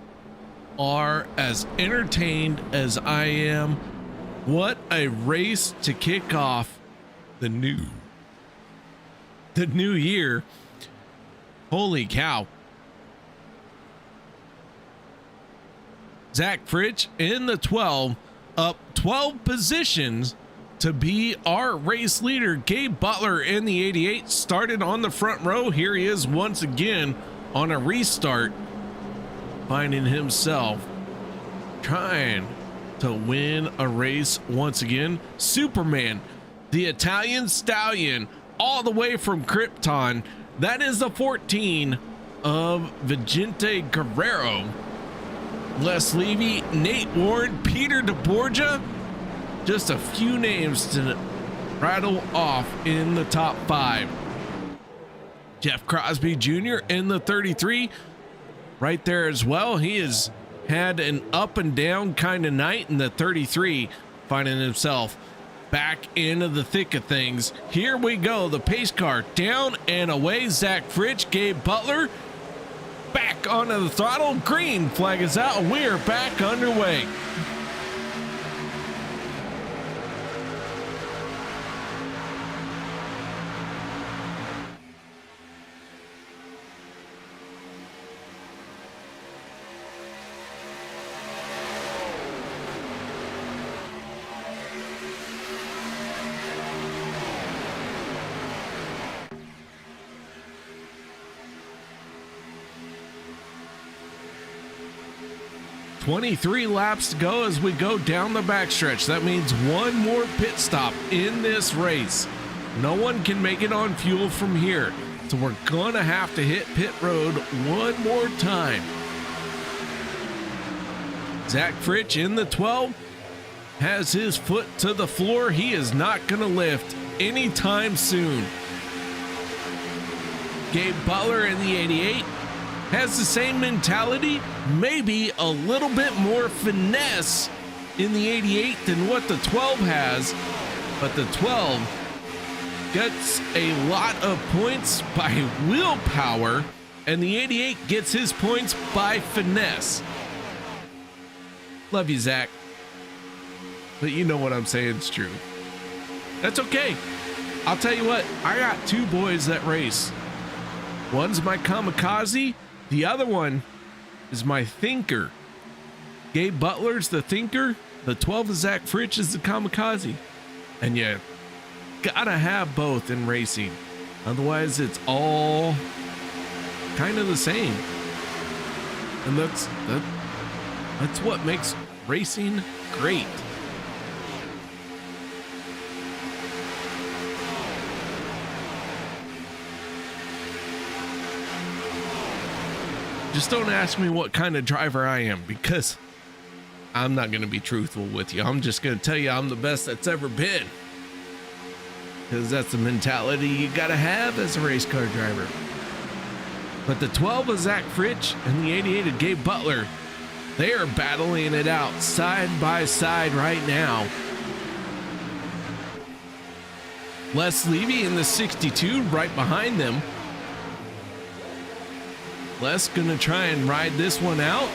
are as entertained as I am. What a race to kick off the new year. Holy cow. Zach Fritsch in the 12, up 12 positions to be our race leader. Gabe Butler in the 88 started on the front row. Here he is once again on a restart, finding himself trying to win a race once again. Superman, the Italian stallion, all the way from Krypton. That is the 14 of Vicente Guerrero. Les Levy, Nate Ward, Peter DeBorgia. Just a few names to rattle off in the top 5. Jeff Crosby Jr. in the 33 right there as well. He has had an up and down kind of night in the 33, finding himself back into the thick of things. Here we go. The pace car down and away. Zach Fritsch, Gabe Butler back onto the throttle. Green flag is out. We're back underway. $23 laps to go as we go down the backstretch. That means one more pit stop in this race. No one can make it on fuel from here, so we're gonna have to hit pit road one more time. Zach Fritsch in the 12 has his foot to the floor. He is not gonna lift anytime soon. Gabe Butler in the 88 has the same mentality, maybe a little bit more finesse in the 88 than what the 12 has, but the 12 gets a lot of points by willpower, and the 88 gets his points by finesse. Love you, Zach, but you know what I'm saying is true. That's okay. I'll tell you what, I got two boys that race. One's my kamikaze. The other one is my thinker. Gabe Butler's the thinker. The 12 of Zach Fritsch is the kamikaze. And you gotta have both in racing. Otherwise, it's all kind of the same. And that's what makes racing great. Just don't ask me what kind of driver I am, because I'm not going to be truthful with you. I'm just going to tell you I'm the best that's ever been, because that's the mentality you got to have as a race car driver. But the 12 of Zach Fritsch and the 88 of Gabe Butler, they are battling it out side by side right now. Les Levy in the 62 right behind them. Les gonna try and ride this one out.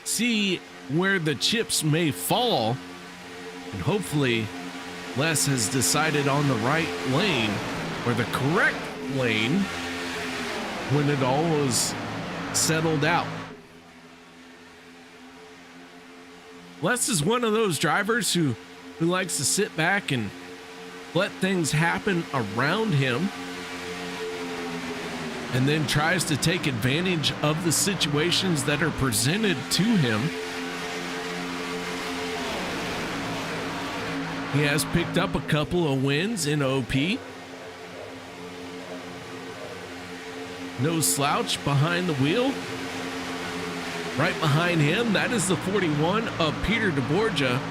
See where the chips may fall. And hopefully Les has decided on the right lane, or the correct lane, when it all was settled out. Les is one of those drivers who likes to sit back and let things happen around him, and then tries to take advantage of the situations that are presented to him. He has picked up a couple of wins in OP. No slouch behind the wheel. Right behind him, that is the 41 of Peter DeBorgia.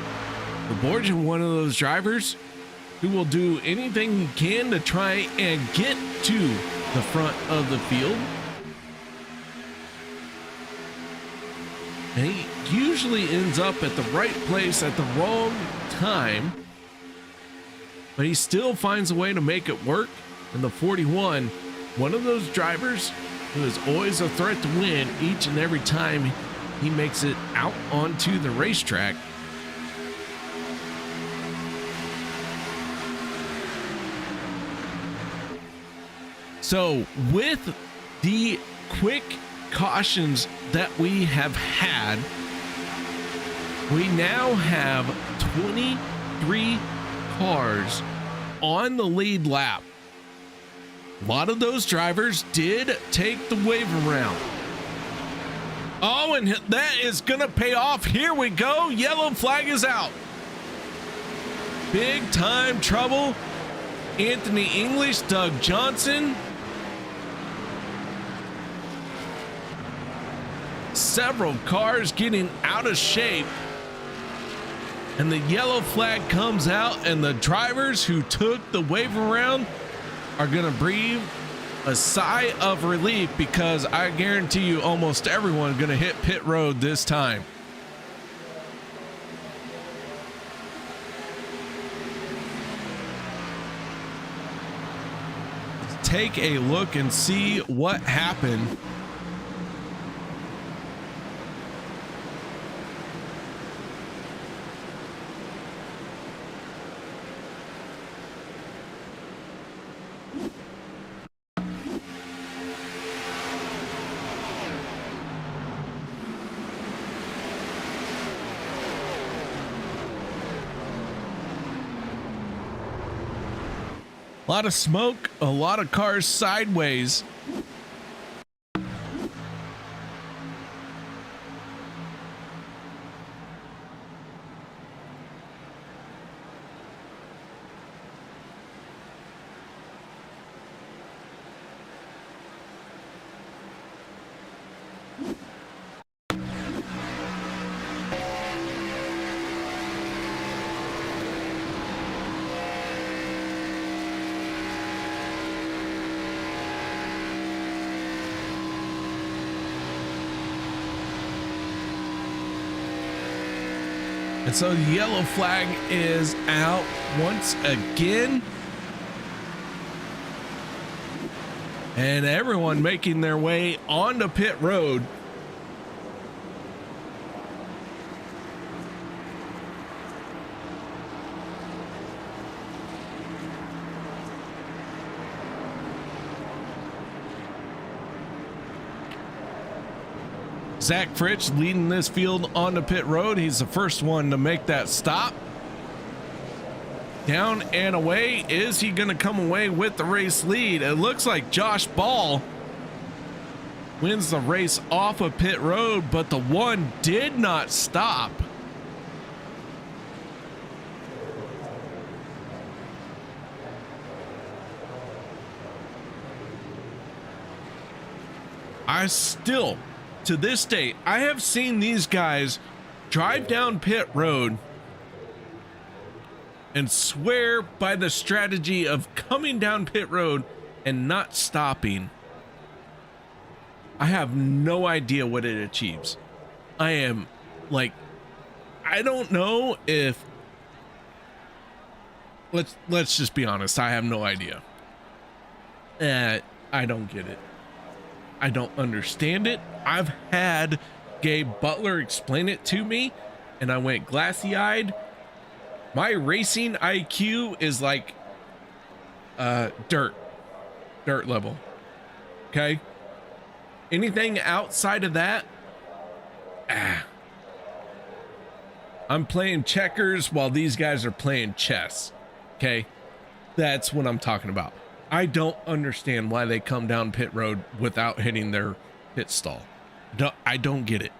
DeBorgia, one of those drivers who will do anything he can to try and get to the front of the field. And he usually ends up at the right place at the wrong time, but he still finds a way to make it work. And the 41, one of those drivers who is always a threat to win each and every time he makes it out onto the racetrack. So with the quick cautions that we have had, we now have 23 cars on the lead lap. A lot of those drivers did take the wave around. Oh, and that is gonna pay off. Here we go. Yellow flag is out. Big time trouble. Anthony English, Doug Johnson. Several cars getting out of shape, and the yellow flag comes out, and the drivers who took the wave around are going to breathe a sigh of relief because I guarantee you almost everyone is going to hit pit road this time. Let's take a look and see what happened. A lot of smoke, a lot of cars sideways. And so the yellow flag is out once again. And everyone making their way onto pit road. Zach Fritsch leading this field onto pit road. He's the first one to make that stop. Down and away. Is he going to come away with the race lead? It looks like Josh Ball wins the race off of pit road, but the one did not stop. I still, to this day, I have seen these guys drive down pit road and swear by the strategy of coming down pit road and not stopping. I have no idea what it achieves. I am like, I don't know if, let's just be honest, I have no idea. I don't get it. I don't understand it. I've had Gabe Butler explain it to me and I went glassy-eyed. My racing IQ is like dirt level. Okay? Anything outside of that, I'm playing checkers while these guys are playing chess. Okay? That's what I'm talking about. I don't understand why they come down pit road without hitting their pit stall. I don't get it.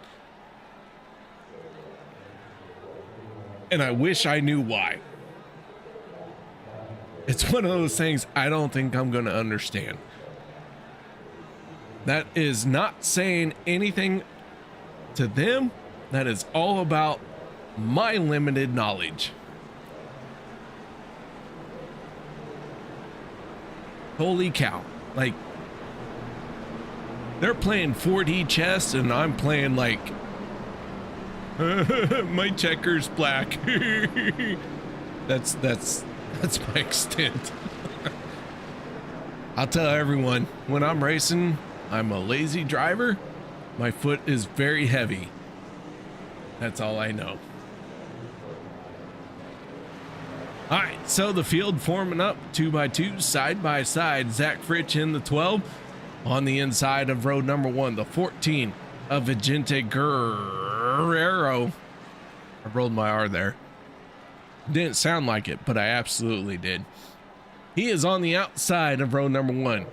And I wish I knew why. It's one of those things I don't think I'm going to understand. That is not saying anything to them. That is all about my limited knowledge. Holy cow. Like, they're playing 4D chess and I'm playing like my checker's black. that's my extent. I'll tell everyone, when I'm racing, I'm a lazy driver. My foot is very heavy. That's all I know. All right, so the field forming up 2x2, side by side. Zach Fritsch in the 12 on the inside of road number 1, the 14 of Vicente Guerrero. I rolled my R there. Didn't sound like it, but I absolutely did. He is on the outside of road number 1,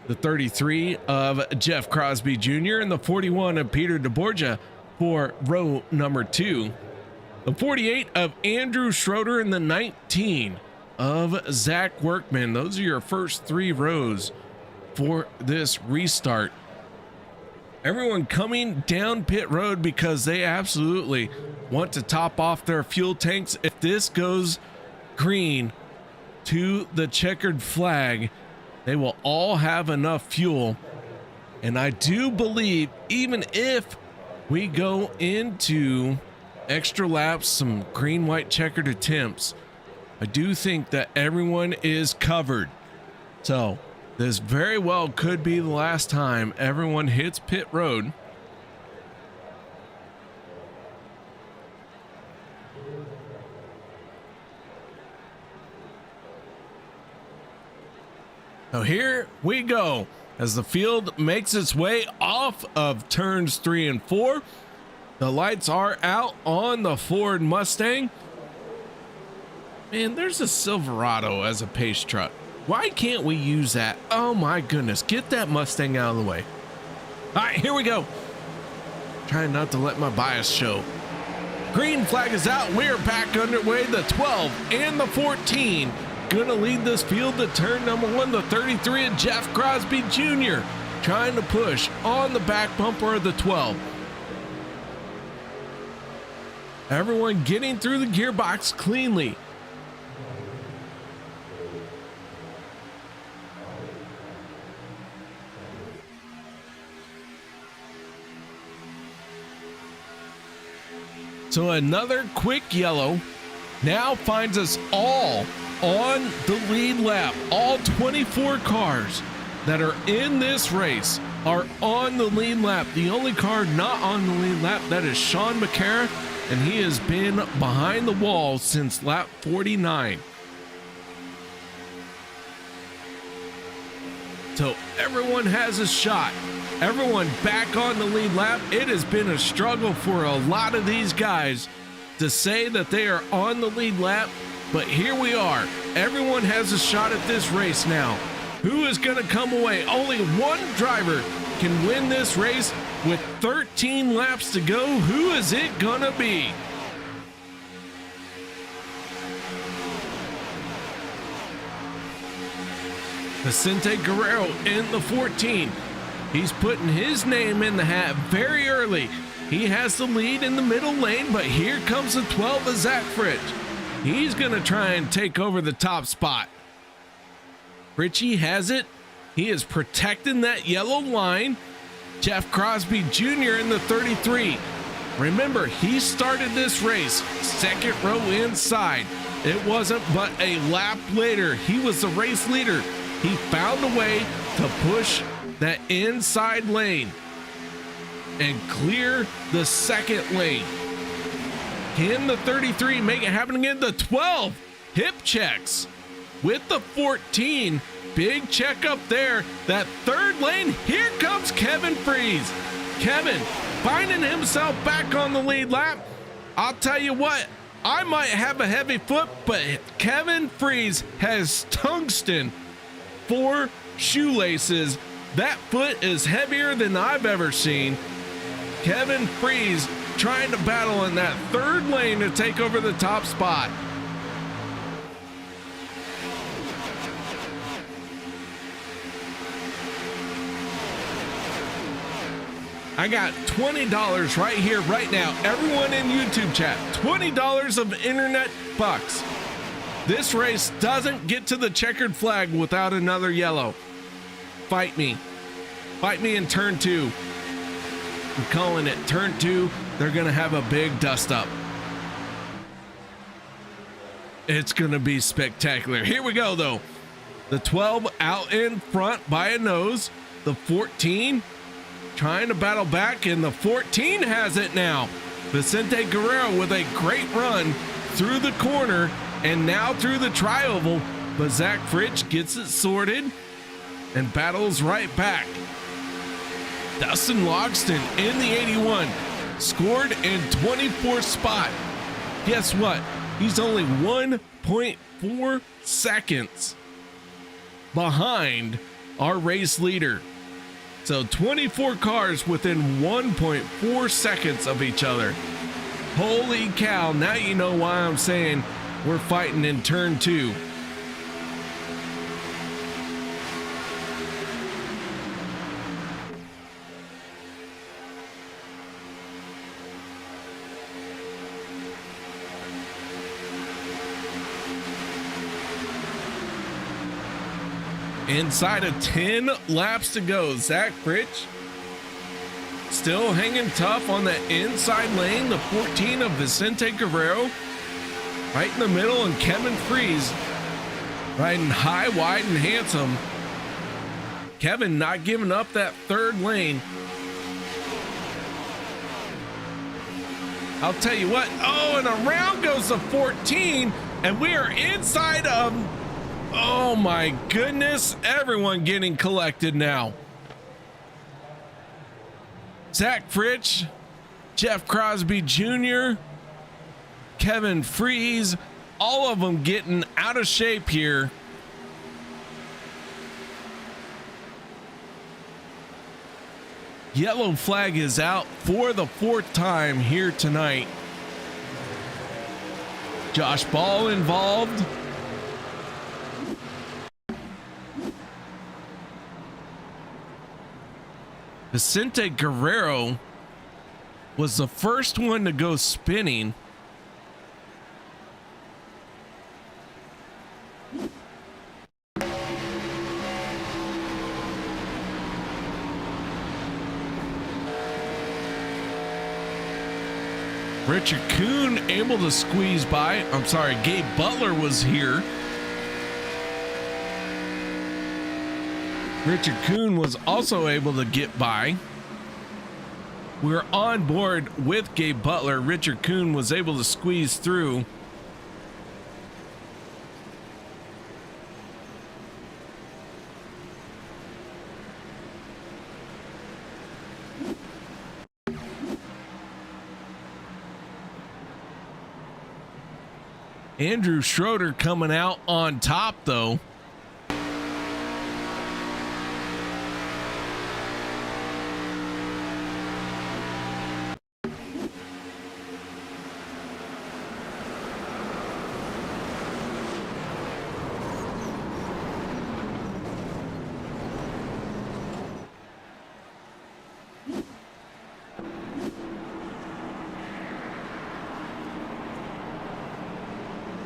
the 33 of Jeff Crosby Jr. and the 41 of Peter DeBorgia for row number 2. The 48 of Andrew Schroeder and the 19 of Zach Workman. Those are your first 3 rows for this restart. Everyone coming down pit road because they absolutely want to top off their fuel tanks. If this goes green to the checkered flag, They will all have enough fuel. And I do believe even if we go into extra laps, some green, white checkered attempts, I do think that everyone is covered. So this very well could be the last time everyone hits pit road. So here we go as the field makes its way off of turns 3 and 4. The lights are out on the Ford Mustang. Man, there's a Silverado as a pace truck. Why can't we use that? Oh my goodness, get that Mustang out of the way. All right, here we go. Trying not to let my bias show. Green flag is out. We're back underway. The 12 and the 14 gonna lead this field to turn number 1. The 33 of Jeff Crosby Jr. trying to push on the back bumper of the 12. Everyone getting through the gearbox cleanly. So another quick yellow now finds us all on the lead lap. All 24 cars that are in this race are on the lead lap. The only car not on the lead lap, that is Sean McCara, and he has been behind the wall since lap 49. So everyone has a shot. Everyone back on the lead lap. It has been a struggle for a lot of these guys to say that they are on the lead lap, but here we are. Everyone has a shot at this race now. Who is going to come away? Only one driver can win this race with 13 laps to go. Who is it going to be? Vicente Guerrero in the 14. He's putting his name in the hat very early. He has the lead in the middle lane, but here comes the 12 of Zach Fritsch. He's going to try and take over the top spot. Richie has it. He is protecting that yellow line. Jeff Crosby Jr. in the 33. Remember, he started this race second row inside. It wasn't but a lap later. He was the race leader. He found a way to push that inside lane and clear the second lane. Can the 33 make it happen again? The 12 hip checks with the 14. Big check up there. That third lane. Here comes Kevin Freeze. Kevin finding himself back on the lead lap. I'll tell you what, I might have a heavy foot, but Kevin Freeze has tungsten 4 shoelaces. That foot is heavier than I've ever seen. Kevin Freeze trying to battle in that third lane to take over the top spot. I got $20 right here, right now. Everyone in YouTube chat, $20 of internet bucks. This race doesn't get to the checkered flag without another yellow. Fight me. Fight me in turn 2. I'm calling it turn 2. They're going to have a big dust up. It's going to be spectacular. Here we go, though. The 12 out in front by a nose. The 14 trying to battle back, and the 14 has it now. Vicente Guerrero with a great run through the corner and now through the tri-oval, but Zach Fritsch gets it sorted and battles right back. Dustin Logston in the 81 scored in 24th spot. Guess what? He's only 1.4 seconds behind our race leader. So 24 cars within 1.4 seconds of each other. Holy cow, now you know why I'm saying we're fighting in turn 2. Inside of 10 laps to go. Zach Fritsch still hanging tough on the inside lane. The 14 of Vicente Guerrero right in the middle, and Kevin Freeze riding high, wide, and handsome. Kevin not giving up that third lane. I'll tell you what. Oh, and around goes the 14, and we are inside of, oh my goodness, everyone getting collected now. Zach Fritsch, Jeff Crosby Jr., Kevin Freeze, all of them getting out of shape here. Yellow flag is out for the 4th time here tonight. Josh Ball involved. Vicente Guerrero was the first one to go spinning. Richard Kuhn able to squeeze by. I'm sorry, Gabe Butler was here. Richard Kuhn was also able to get by. We're on board with Gabe Butler. Richard Kuhn was able to squeeze through. Andrew Schroeder coming out on top though.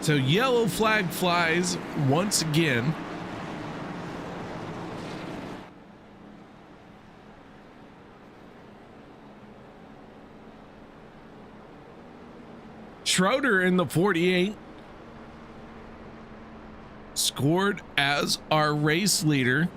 So yellow flag flies once again. Schroeder in the 48 scored as our race leader.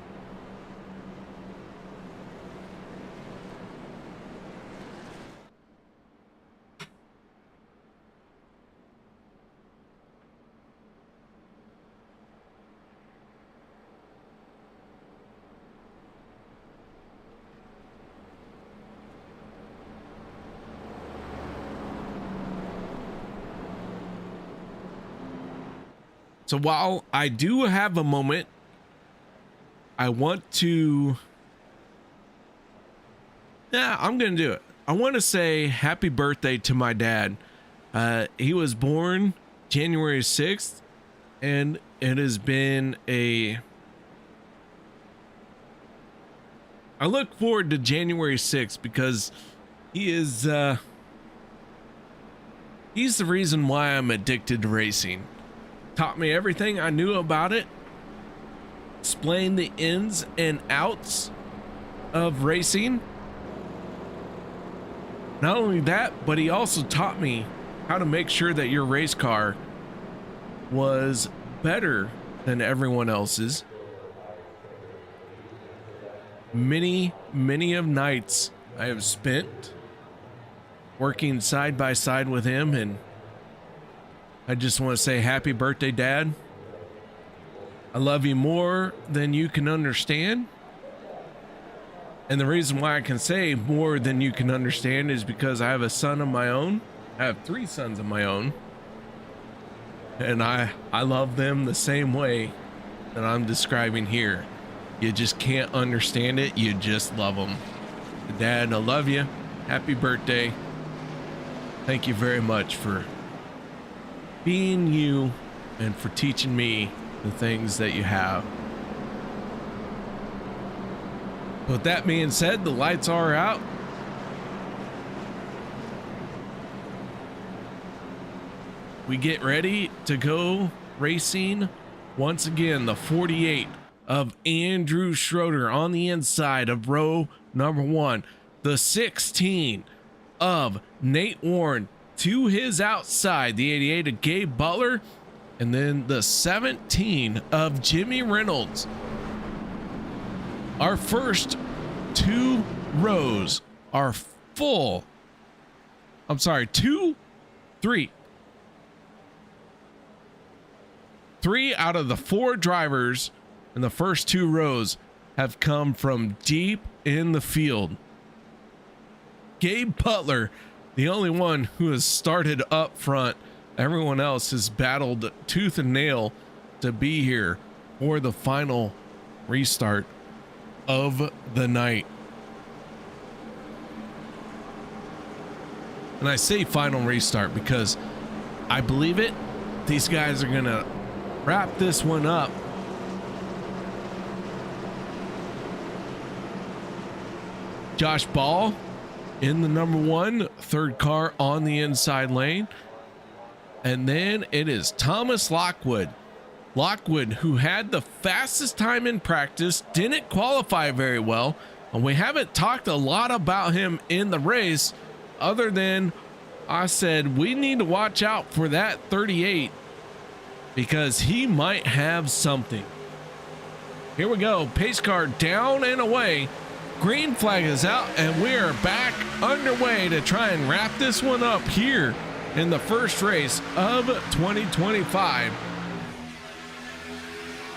So while I do have a moment, I want to, I'm going to do it. I want to say happy birthday to my dad. He was born January 6th, and it has been I look forward to January 6th because he is, he's the reason why I'm addicted to racing. Taught me everything I knew about it, explained the ins and outs of racing. Not only that, but he also taught me how to make sure that your race car was better than everyone else's. Many of nights I have spent working side by side with him, and I just want to say happy birthday, Dad. I love you more than you can understand. And the reason why I can say more than you can understand is because I have a son of my own. I have 3 sons of my own. And I love them the same way that I'm describing here. You just can't understand it. You just love them. Dad, I love you. Happy birthday. Thank you very much for being you and for teaching me the things that you have. With that being said, the lights are out. We get ready to go racing once again. The 48 of Andrew Schroeder on the inside of row number 1. The 16 of Nate Warren to his outside, the 88 of Gabe Butler, and then the 17 of Jimmy Reynolds. Our first 2 rows are full. I'm sorry, 3 out of the 4 drivers in the first 2 rows have come from deep in the field. Gabe Butler, the only one who has started up front. Everyone else has battled tooth and nail to be here for the final restart of the night. And I say final restart because I believe it. These guys are going to wrap this one up. Josh Ball in the number 1, 3rd car on the inside lane. And then it is Thomas Lockwood. Lockwood, who had the fastest time in practice, didn't qualify very well. And we haven't talked a lot about him in the race, other than I said we need to watch out for that 38 because he might have something. Here we go. Pace car down and away. Green flag is out, and we are back underway to try and wrap this one up here in the first race of 2025.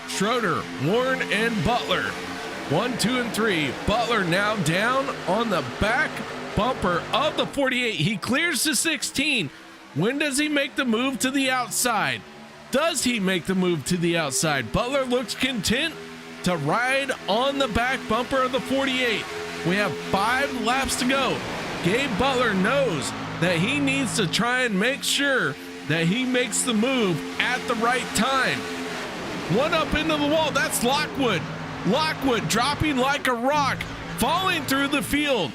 Schroeder, Warren, and Butler. 1, 2, and 3. Butler now down on the back bumper of the 48. He clears the 16. When does he make the move to the outside? Does he make the move to the outside? Butler looks content to ride on the back bumper of the 48. We have 5 laps to go. Gabe Butler knows that he needs to try and make sure that he makes the move at the right time. One up into the wall. That's Lockwood. Lockwood dropping like a rock, falling through the field.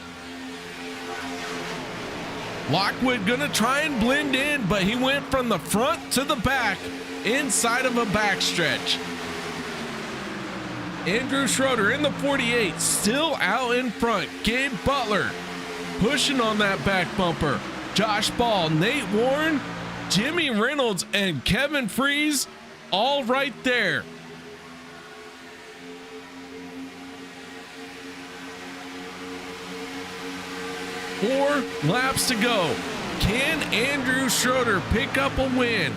Lockwood gonna try and blend in, but he went from the front to the back inside of a backstretch. Andrew Schroeder in the 48, still out in front. Gabe Butler pushing on that back bumper. Josh Ball, Nate Warren, Jimmy Reynolds, and Kevin Freeze all right there. Four laps to go. Can Andrew Schroeder pick up a win?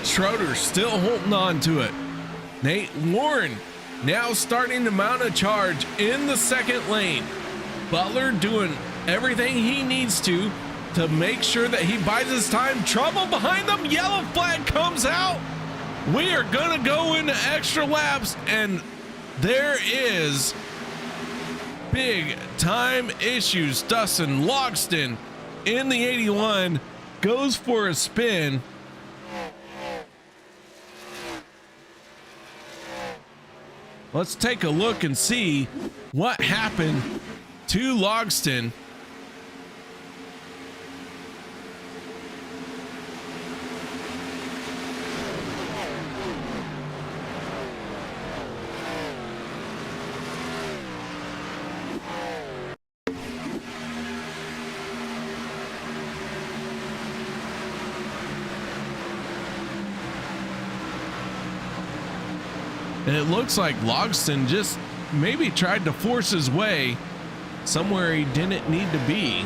Schroeder still holding on to it. Nate Warren now starting to mount a charge in the second lane. Butler doing everything he needs to make sure that he buys his time. Trouble behind them. Yellow flag comes out. We are gonna go into extra laps, and there is big time issues. Dustin Logston in the 81 goes for a spin. Let's take a look and see what happened to Logston. And it looks like Logston just maybe tried to force his way somewhere he didn't need to be.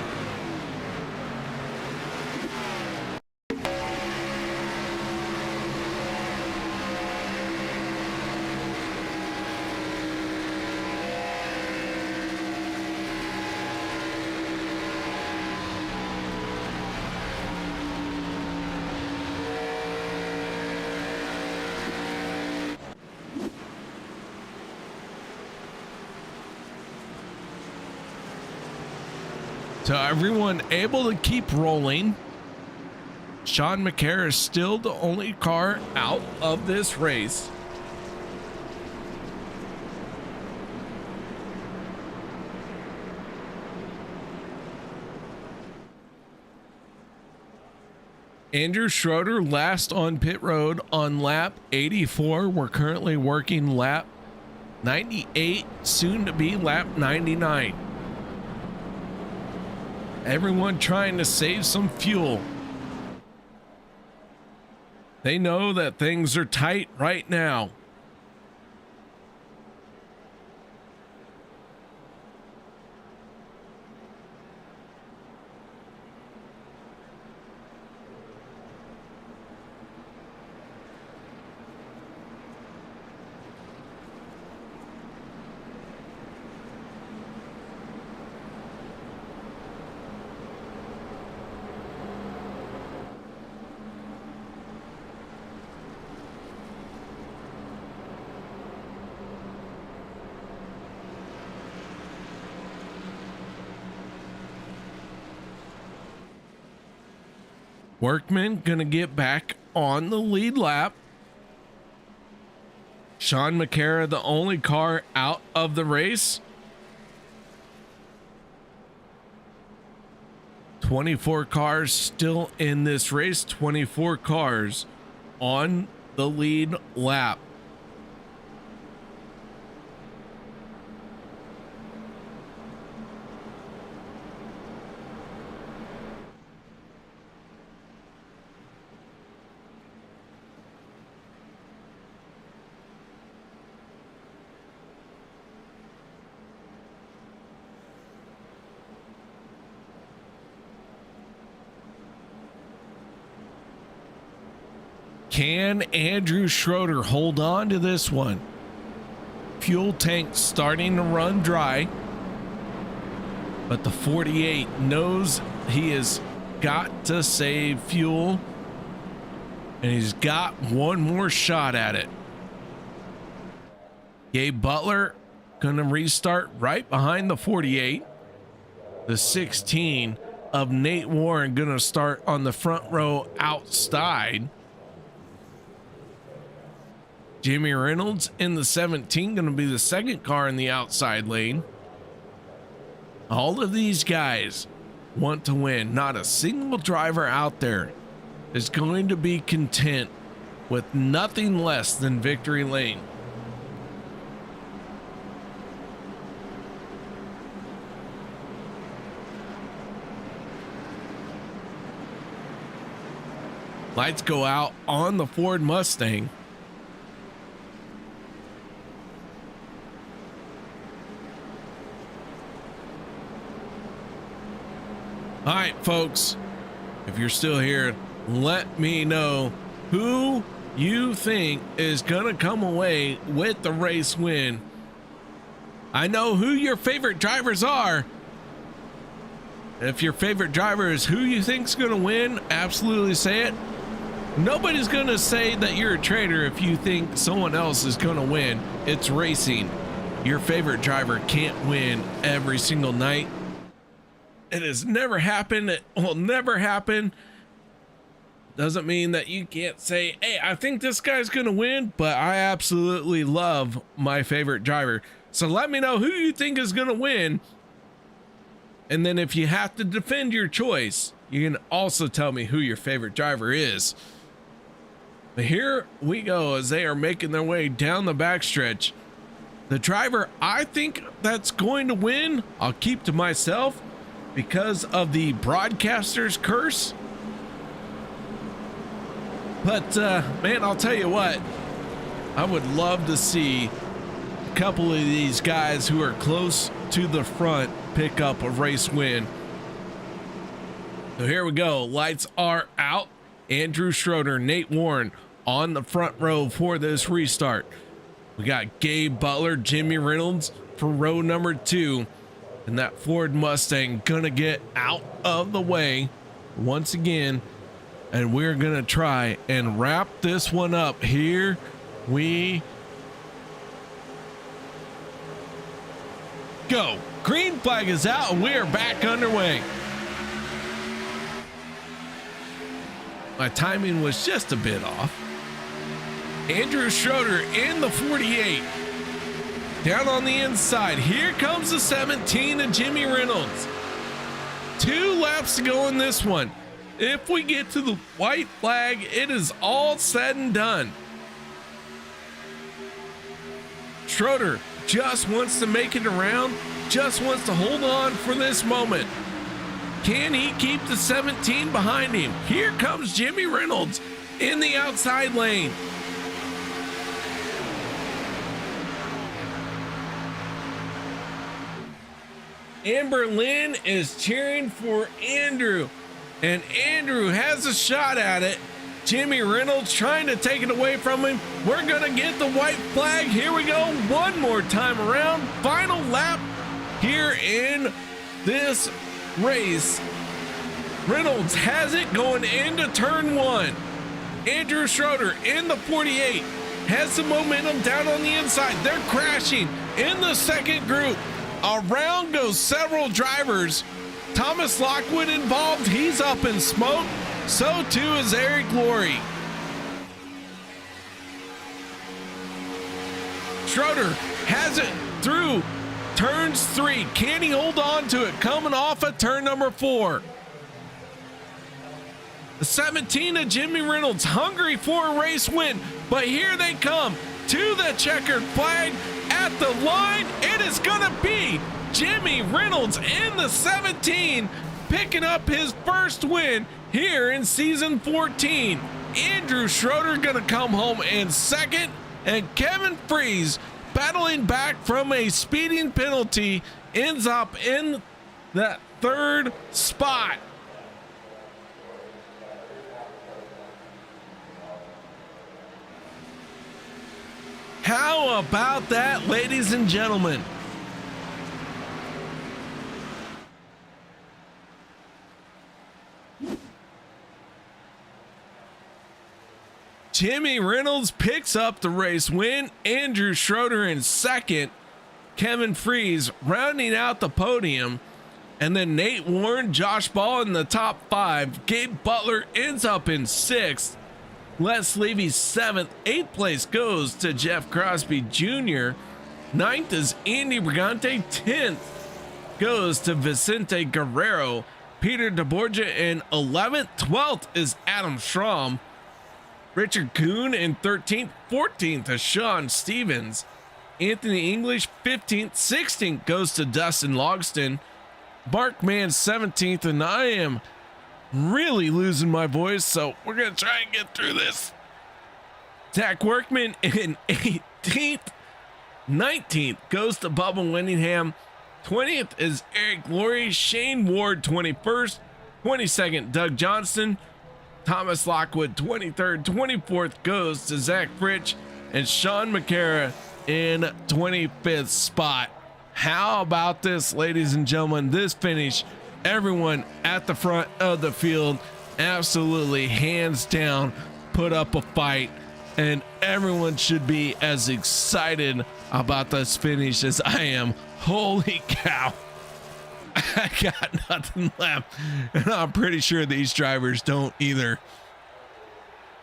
So everyone able to keep rolling. Sean McCare is still the only car out of this race. Andrew Schroeder last on pit road on lap 84. We're currently working lap 98, soon to be lap 99. Everyone trying to save some fuel. They know that things are tight right now. Workman gonna get back on the lead lap. Sean McCara, the only car out of the race. 24 cars still in this race, 24 cars on the lead lap. Can Andrew Schroeder hold on to this one? Fuel tank starting to run dry, but the 48 knows he has got to save fuel, and he's got one more shot at it. Gabe Butler gonna restart right behind the 48. The 16 of Nate Warren gonna start on the front row outside. Jimmy Reynolds in the 17 going to be the second car in the outside lane. All of these guys want to win. Not a single driver out there is going to be content with nothing less than victory lane. Lights go out on the Ford Mustang. All right, folks, if you're still here, let me know who you think is going to come away with the race win. I know who your favorite drivers are. If your favorite driver is who you think's going to win, absolutely say it. Nobody's going to say that you're a traitor if you think someone else is going to win. It's racing. Your favorite driver can't win every single night. It has never happened. It will never happen. Doesn't mean that you can't say, hey, I think this guy's going to win, but I absolutely love my favorite driver. So let me know who you think is going to win. And then if you have to defend your choice, you can also tell me who your favorite driver is. But here we go as they are making their way down the backstretch. The driver I think that's going to win, I'll keep to myself, because of the broadcaster's curse. But man, I'll tell you what, I would love to see a couple of these guys who are close to the front pick up a race win. So here we go. Lights are out. Andrew Schroeder, Nate Warren on the front row for this restart. We got Gabe Butler, Jimmy Reynolds for row number 2. And that Ford Mustang gonna get out of the way once again, and we're gonna try and wrap this one up. Here we go. Green flag is out and we are back underway. My timing was just a bit off. Andrew Schroeder in the 48. Down on the inside, here comes the 17 of Jimmy Reynolds. 2 laps to go in this one. if we get to the white flag, it is all said and done. Schroeder just wants to make it around, just wants to hold on for this moment. Can he keep the 17 behind him? Here comes Jimmy Reynolds in the outside lane. Amber Lynn is cheering for Andrew, and Andrew has a shot at it. Jimmy Reynolds trying to take it away from him. We're gonna get the white flag. Here we go, one more time around. Final lap here in this race. Reynolds has it going into turn 1. Andrew Schroeder in the 48 has some momentum down on the inside. They're crashing in the second group. Around goes several drivers. Thomas Lockwood involved. He's up in smoke. So too is Eric Glory. Schroeder has it through turns 3. Can he hold on to it? Coming off of turn number 4. The 17 of Jimmy Reynolds, hungry for a race win, but here they come to the checkered flag at the line. It is gonna be Jimmy Reynolds in the 17, picking up his first win here in season 14. Andrew Schroeder gonna come home in second, and Kevin Freeze, battling back from a speeding penalty, ends up in that third spot. How about that, ladies and gentlemen? Jimmy Reynolds picks up the race win. Andrew Schroeder in second. Kevin Freeze rounding out the podium. And then Nate Warren, Josh Ball in the top 5. Gabe Butler ends up in 6th. Les Levy 7th. 8th place goes to Jeff Crosby Jr. 9th is Andy Brigante. 10th goes to Vicente Guerrero. Peter DeBorgia in 11th. 12th is Adam Schramm. Richard Kuhn in 13th. 14th is Sean Stevens. Anthony English 15th. 16th goes to Dustin Logston. Mark Mann 17th, and I am really losing my voice, so we're gonna try and get through this. Zach Workman in 18th. 19th goes to Bubba Winningham. 20th is Eric Glory. Shane Ward 21st. 22nd Doug Johnston. Thomas Lockwood 23rd. 24th goes to Zach Fritch, and Sean McCara in 25th spot. How about this, ladies and gentlemen? This finish, everyone at the front of the field absolutely hands down put up a fight, and everyone should be as excited about this finish as I am. Holy cow. I got nothing left, and I'm pretty sure these drivers don't either.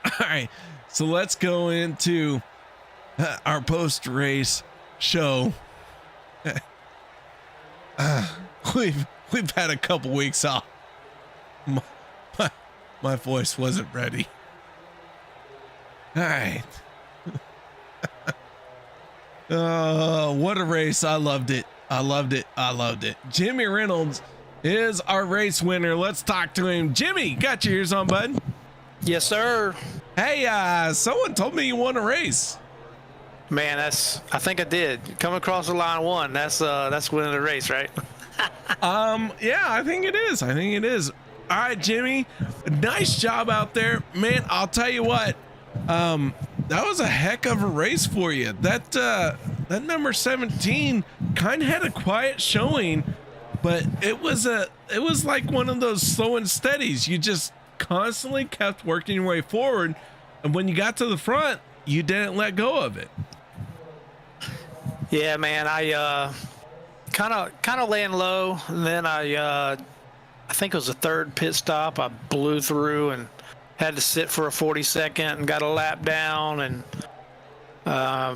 All right, so let's go into our post-race show. We've had a couple weeks off. My voice wasn't ready. All right. What a race. I loved it. I loved it. Jimmy Reynolds is our race winner. Let's talk to him. Jimmy, got your ears on, bud? Yes, sir. Hey, someone told me you won a race. Man, I think I did. Coming across the line one, that's winning the race, right? Yeah, I think it is. All right, Jimmy, nice job out there, man. I'll tell you what, that was a heck of a race for you. That number 17 kind of had a quiet showing, but it was like one of those slow and steadies. You just constantly kept working your way forward, and when you got to the front, you didn't let go of it. Yeah, man, I kind of laying low, and then I think it was the third pit stop. I blew through and had to sit for a 40-second and got a lap down, and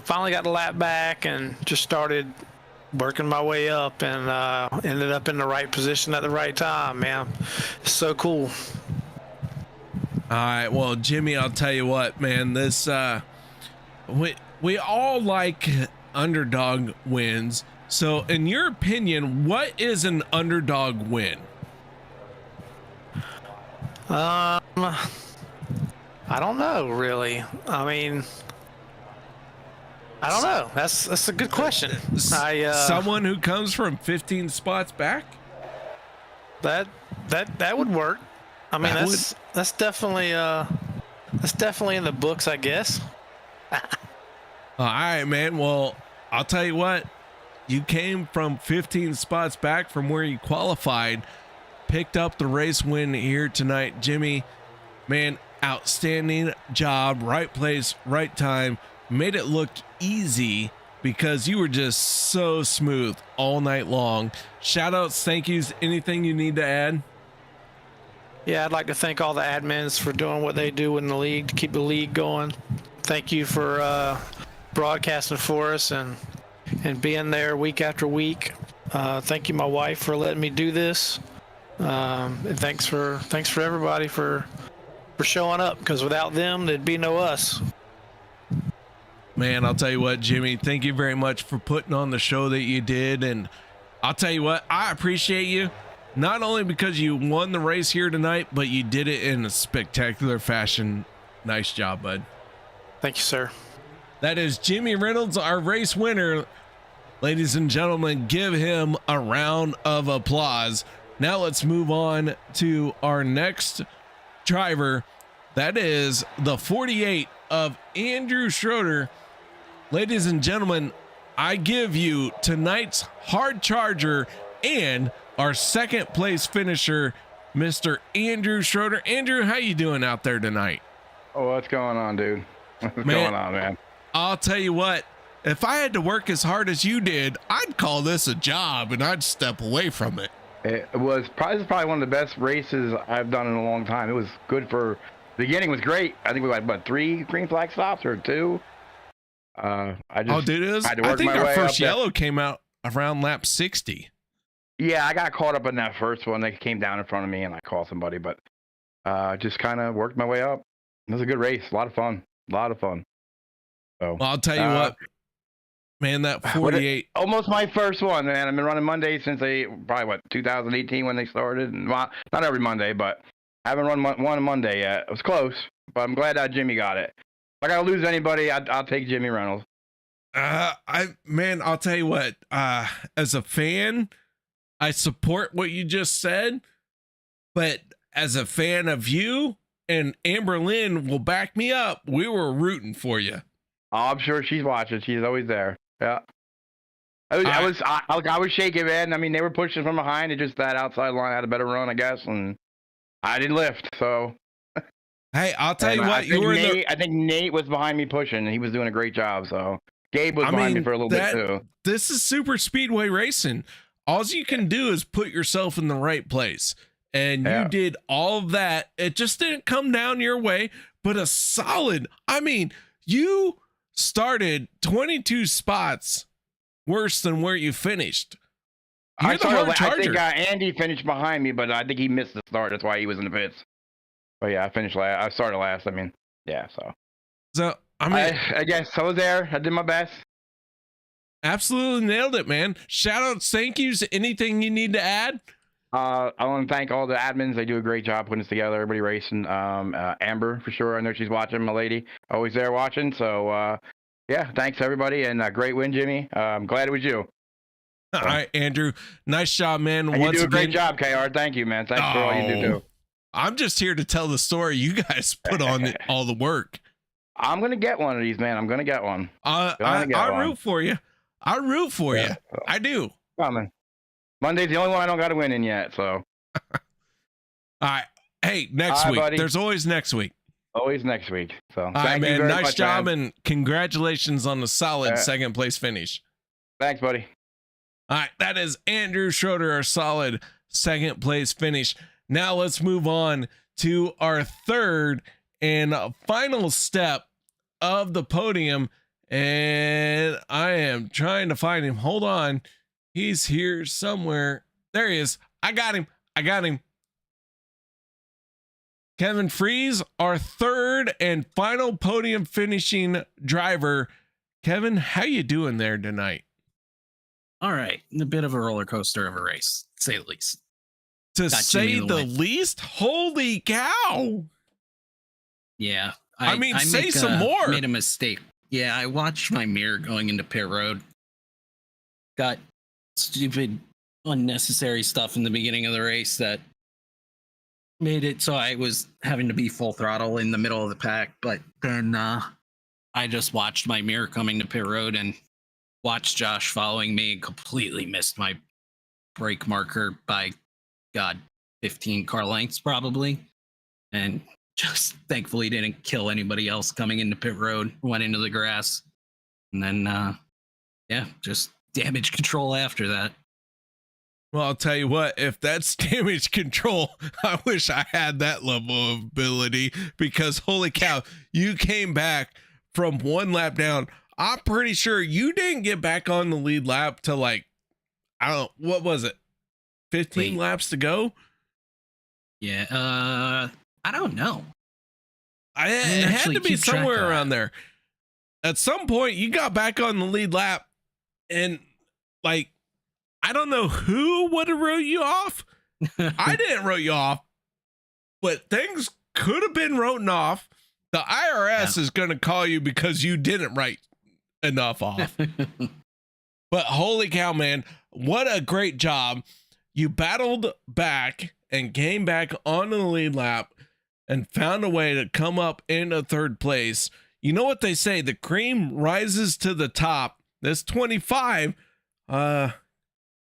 finally got the lap back and just started working my way up, and ended up in the right position at the right time. Man, it's so cool. All right, well, Jimmy, I'll tell you what, man, this we all like underdog wins. So in your opinion, what is an underdog win? I don't know, really. I mean, I don't know. That's a good question. Someone who comes from 15 spots back? That would work. I mean, that's definitely in the books, I guess. All right, man. Well, I'll tell you what. You came from 15 spots back from where you qualified, picked up the race win here tonight, Jimmy. Man, outstanding job. Right place, right time. Made it look easy because you were just so smooth all night long. Shout outs, thank yous. Anything you need to add? Yeah, I'd like to thank all the admins for doing what they do in the league to keep the league going. Thank you for broadcasting for us and being there week after week. Thank you, my wife, for letting me do this. And thanks for everybody for showing up, because without them, there'd be no us. Man, I'll tell you what, Jimmy, thank you very much for putting on the show that you did. And I'll tell you what, I appreciate you. Not only because you won the race here tonight, but you did it in a spectacular fashion. Nice job, bud. Thank you, sir. That is Jimmy Reynolds, our race winner. Ladies and gentlemen, give him a round of applause. Now let's move on to our next driver. That is the 48 of Andrew Schroeder. Ladies and gentlemen, I give you tonight's hard charger and our second place finisher, Mr. Andrew Schroeder. Andrew, how you doing out there tonight? Oh, what's going on, dude? What's going on, man? I'll tell you what, if I had to work as hard as you did, I'd call this a job and I'd step away from it. It was probably one of the best races I've done in a long time. It was good for the beginning. Was great. I think we had about 3 green flag stops or 2. I just had to work I think my our way first up yellow came out around lap 60. Yeah, I got caught up in that first one. They came down in front of me and I called somebody, but just kind of worked my way up. It was a good race. A lot of fun. So, Well, I'll tell you what, man, that 48. Almost my first one, man. I've been running Mondays since probably 2018 when they started. And, well, not every Monday, but I haven't run one Monday yet. It was close, but I'm glad that Jimmy got it. If I got to lose anybody, I'll take Jimmy Reynolds. I'll tell you what, as a fan, I support what you just said, but as a fan of you, and Amber Lynn will back me up, we were rooting for you. Oh, I'm sure she's watching. She's always there. Yeah. I was shaking, man. I mean, they were pushing from behind. It just that outside line had a better run, I guess, and I didn't lift. So. Hey, I'll tell you what. I think Nate was behind me pushing, and he was doing a great job. So Gabe was behind me for a little bit too. This is super speedway racing. All you can do is put yourself in the right place. And you did all of that. It just didn't come down your way, but a solid. I mean, you started 22 spots worse than where you finished. I think Andy finished behind me, but I think he missed the start. That's why he was in the pits. But yeah, I finished last. I started last. I mean, yeah. So I mean, I guess I was there. I did my best. Absolutely nailed it, man. Shout out, thank yous. Anything you need to add? I want to thank all the admins. They do a great job putting this together. Everybody racing. Amber, for sure. I know she's watching, my lady. Always there watching. So, yeah, thanks, everybody. And great win, Jimmy. I'm glad it was you. All right, Andrew. Nice job, man. And you do a great job, KR. Thank you, man. Thanks for all you do, too. I'm just here to tell the story. You guys put on all the work. I'm going to get one of these, man. I'm going to get one. I root for you. I root for you. I do. Coming. Monday's the only one I don't got to win in yet, so. All right. Hey, next week. Buddy. There's always next week. Always next week. So, all right, man. Nice job, man. and congratulations on the solid second place finish. Thanks, buddy. All right. That is Andrew Schroeder, our solid second place finish. Now let's move on to our third and final step of the podium. And I am trying to find him. Hold on. He's here somewhere. There he is. I got him. Kevin Freeze, our third and final podium finishing driver. Kevin, how you doing there tonight? All right, a bit of a roller coaster of a race, to say the least. To Got say Jimmy the win. least? Holy cow! Yeah, I mean, say some more. Made a mistake. Yeah, I watched my mirror going into pit road. Got stupid, unnecessary stuff in the beginning of the race that made it so I was having to be full throttle in the middle of the pack. But then I just watched my mirror coming to pit road and watched Josh following me and completely missed my brake marker by, 15 car lengths probably. And just thankfully didn't kill anybody else coming into pit road, went into the grass. And then, just damage control after that. Well, I'll tell you what, if that's damage control, I wish I had that level of ability, because holy cow, you came back from one lap down. I'm pretty sure you didn't get back on the lead lap to what was it? 15 laps to go? Yeah, I don't know. It had to be somewhere around there. At some point, you got back on the lead lap, and I don't know who would have wrote you off. I didn't wrote you off, but things could have been written off. The IRS is going to call you because you didn't write enough off. But holy cow, man, what a great job. You battled back and came back onto the lead lap and found a way to come up into third place. You know what they say, the cream rises to the top. That's 25.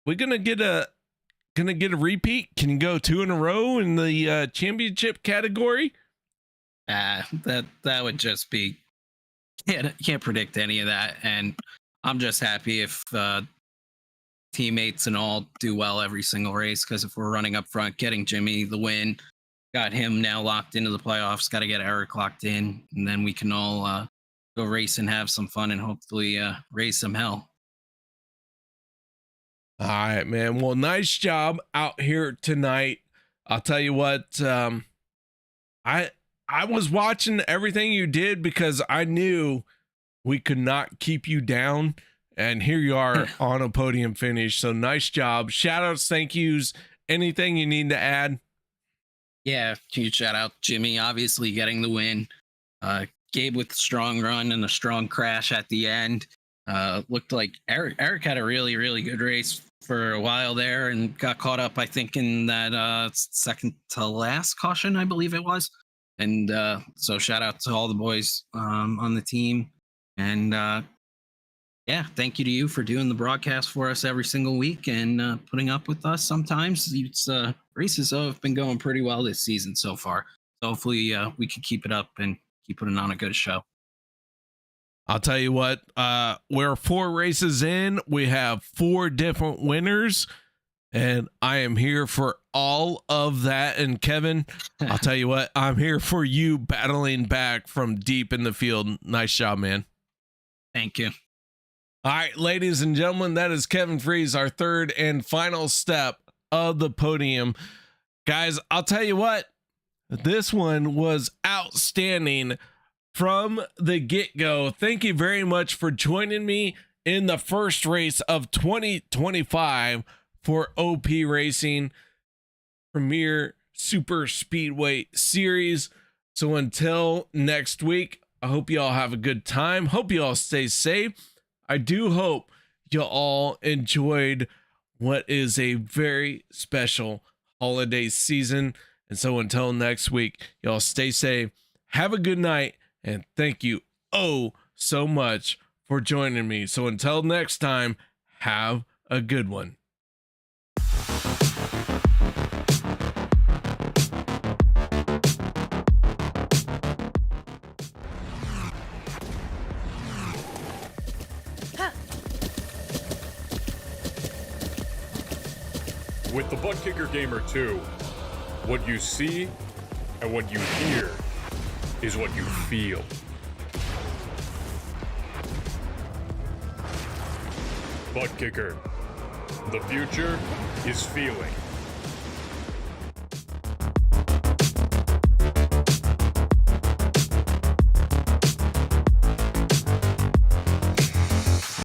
We're gonna get a repeat. Can you go 2 in a row in the championship category? That would just be, can't predict any of that. And I'm just happy if teammates and all do well every single race, because if we're running up front, getting Jimmy the win, got him now locked into the playoffs, got to get Eric locked in, and then we can all go race and have some fun and hopefully raise some hell. All right, man. Well, nice job out here tonight. I'll tell you what, I was watching everything you did because I knew we could not keep you down. And here you are on a podium finish. So nice job. Shout outs, thank yous. Anything you need to add? Yeah, huge shout out Jimmy, obviously getting the win. Gabe with a strong run and a strong crash at the end. Looked like Eric had a really, really good race for a while there and got caught up, I think, in that second to last caution, I believe it was. And so shout out to all the boys on the team. And thank you to you for doing the broadcast for us every single week and putting up with us sometimes. It's races have been going pretty well this season so far. So hopefully we can keep it up and keep putting on a good show. I'll tell you what, we're 4 races in. We have 4 different winners, and I am here for all of that. And Kevin, I'll tell you what, I'm here for you battling back from deep in the field. Nice job, man. Thank you. All right, ladies and gentlemen, that is Kevin Freeze, our third and final step of the podium. Guys, I'll tell you what, this one was outstanding from the get-go. Thank you very much for joining me in the first race of 2025 for OP Racing Premier Super Speedway Series. So until next week, I hope you all have a good time. Hope you all stay safe. I do hope you all enjoyed what is a very special holiday season. And so until next week, y'all stay safe. Have a good night. And thank you so much for joining me. So until next time, have a good one. With the Butt Kicker Gamer 2, what you see and what you hear is what you feel. Butt Kicker. The future is feeling.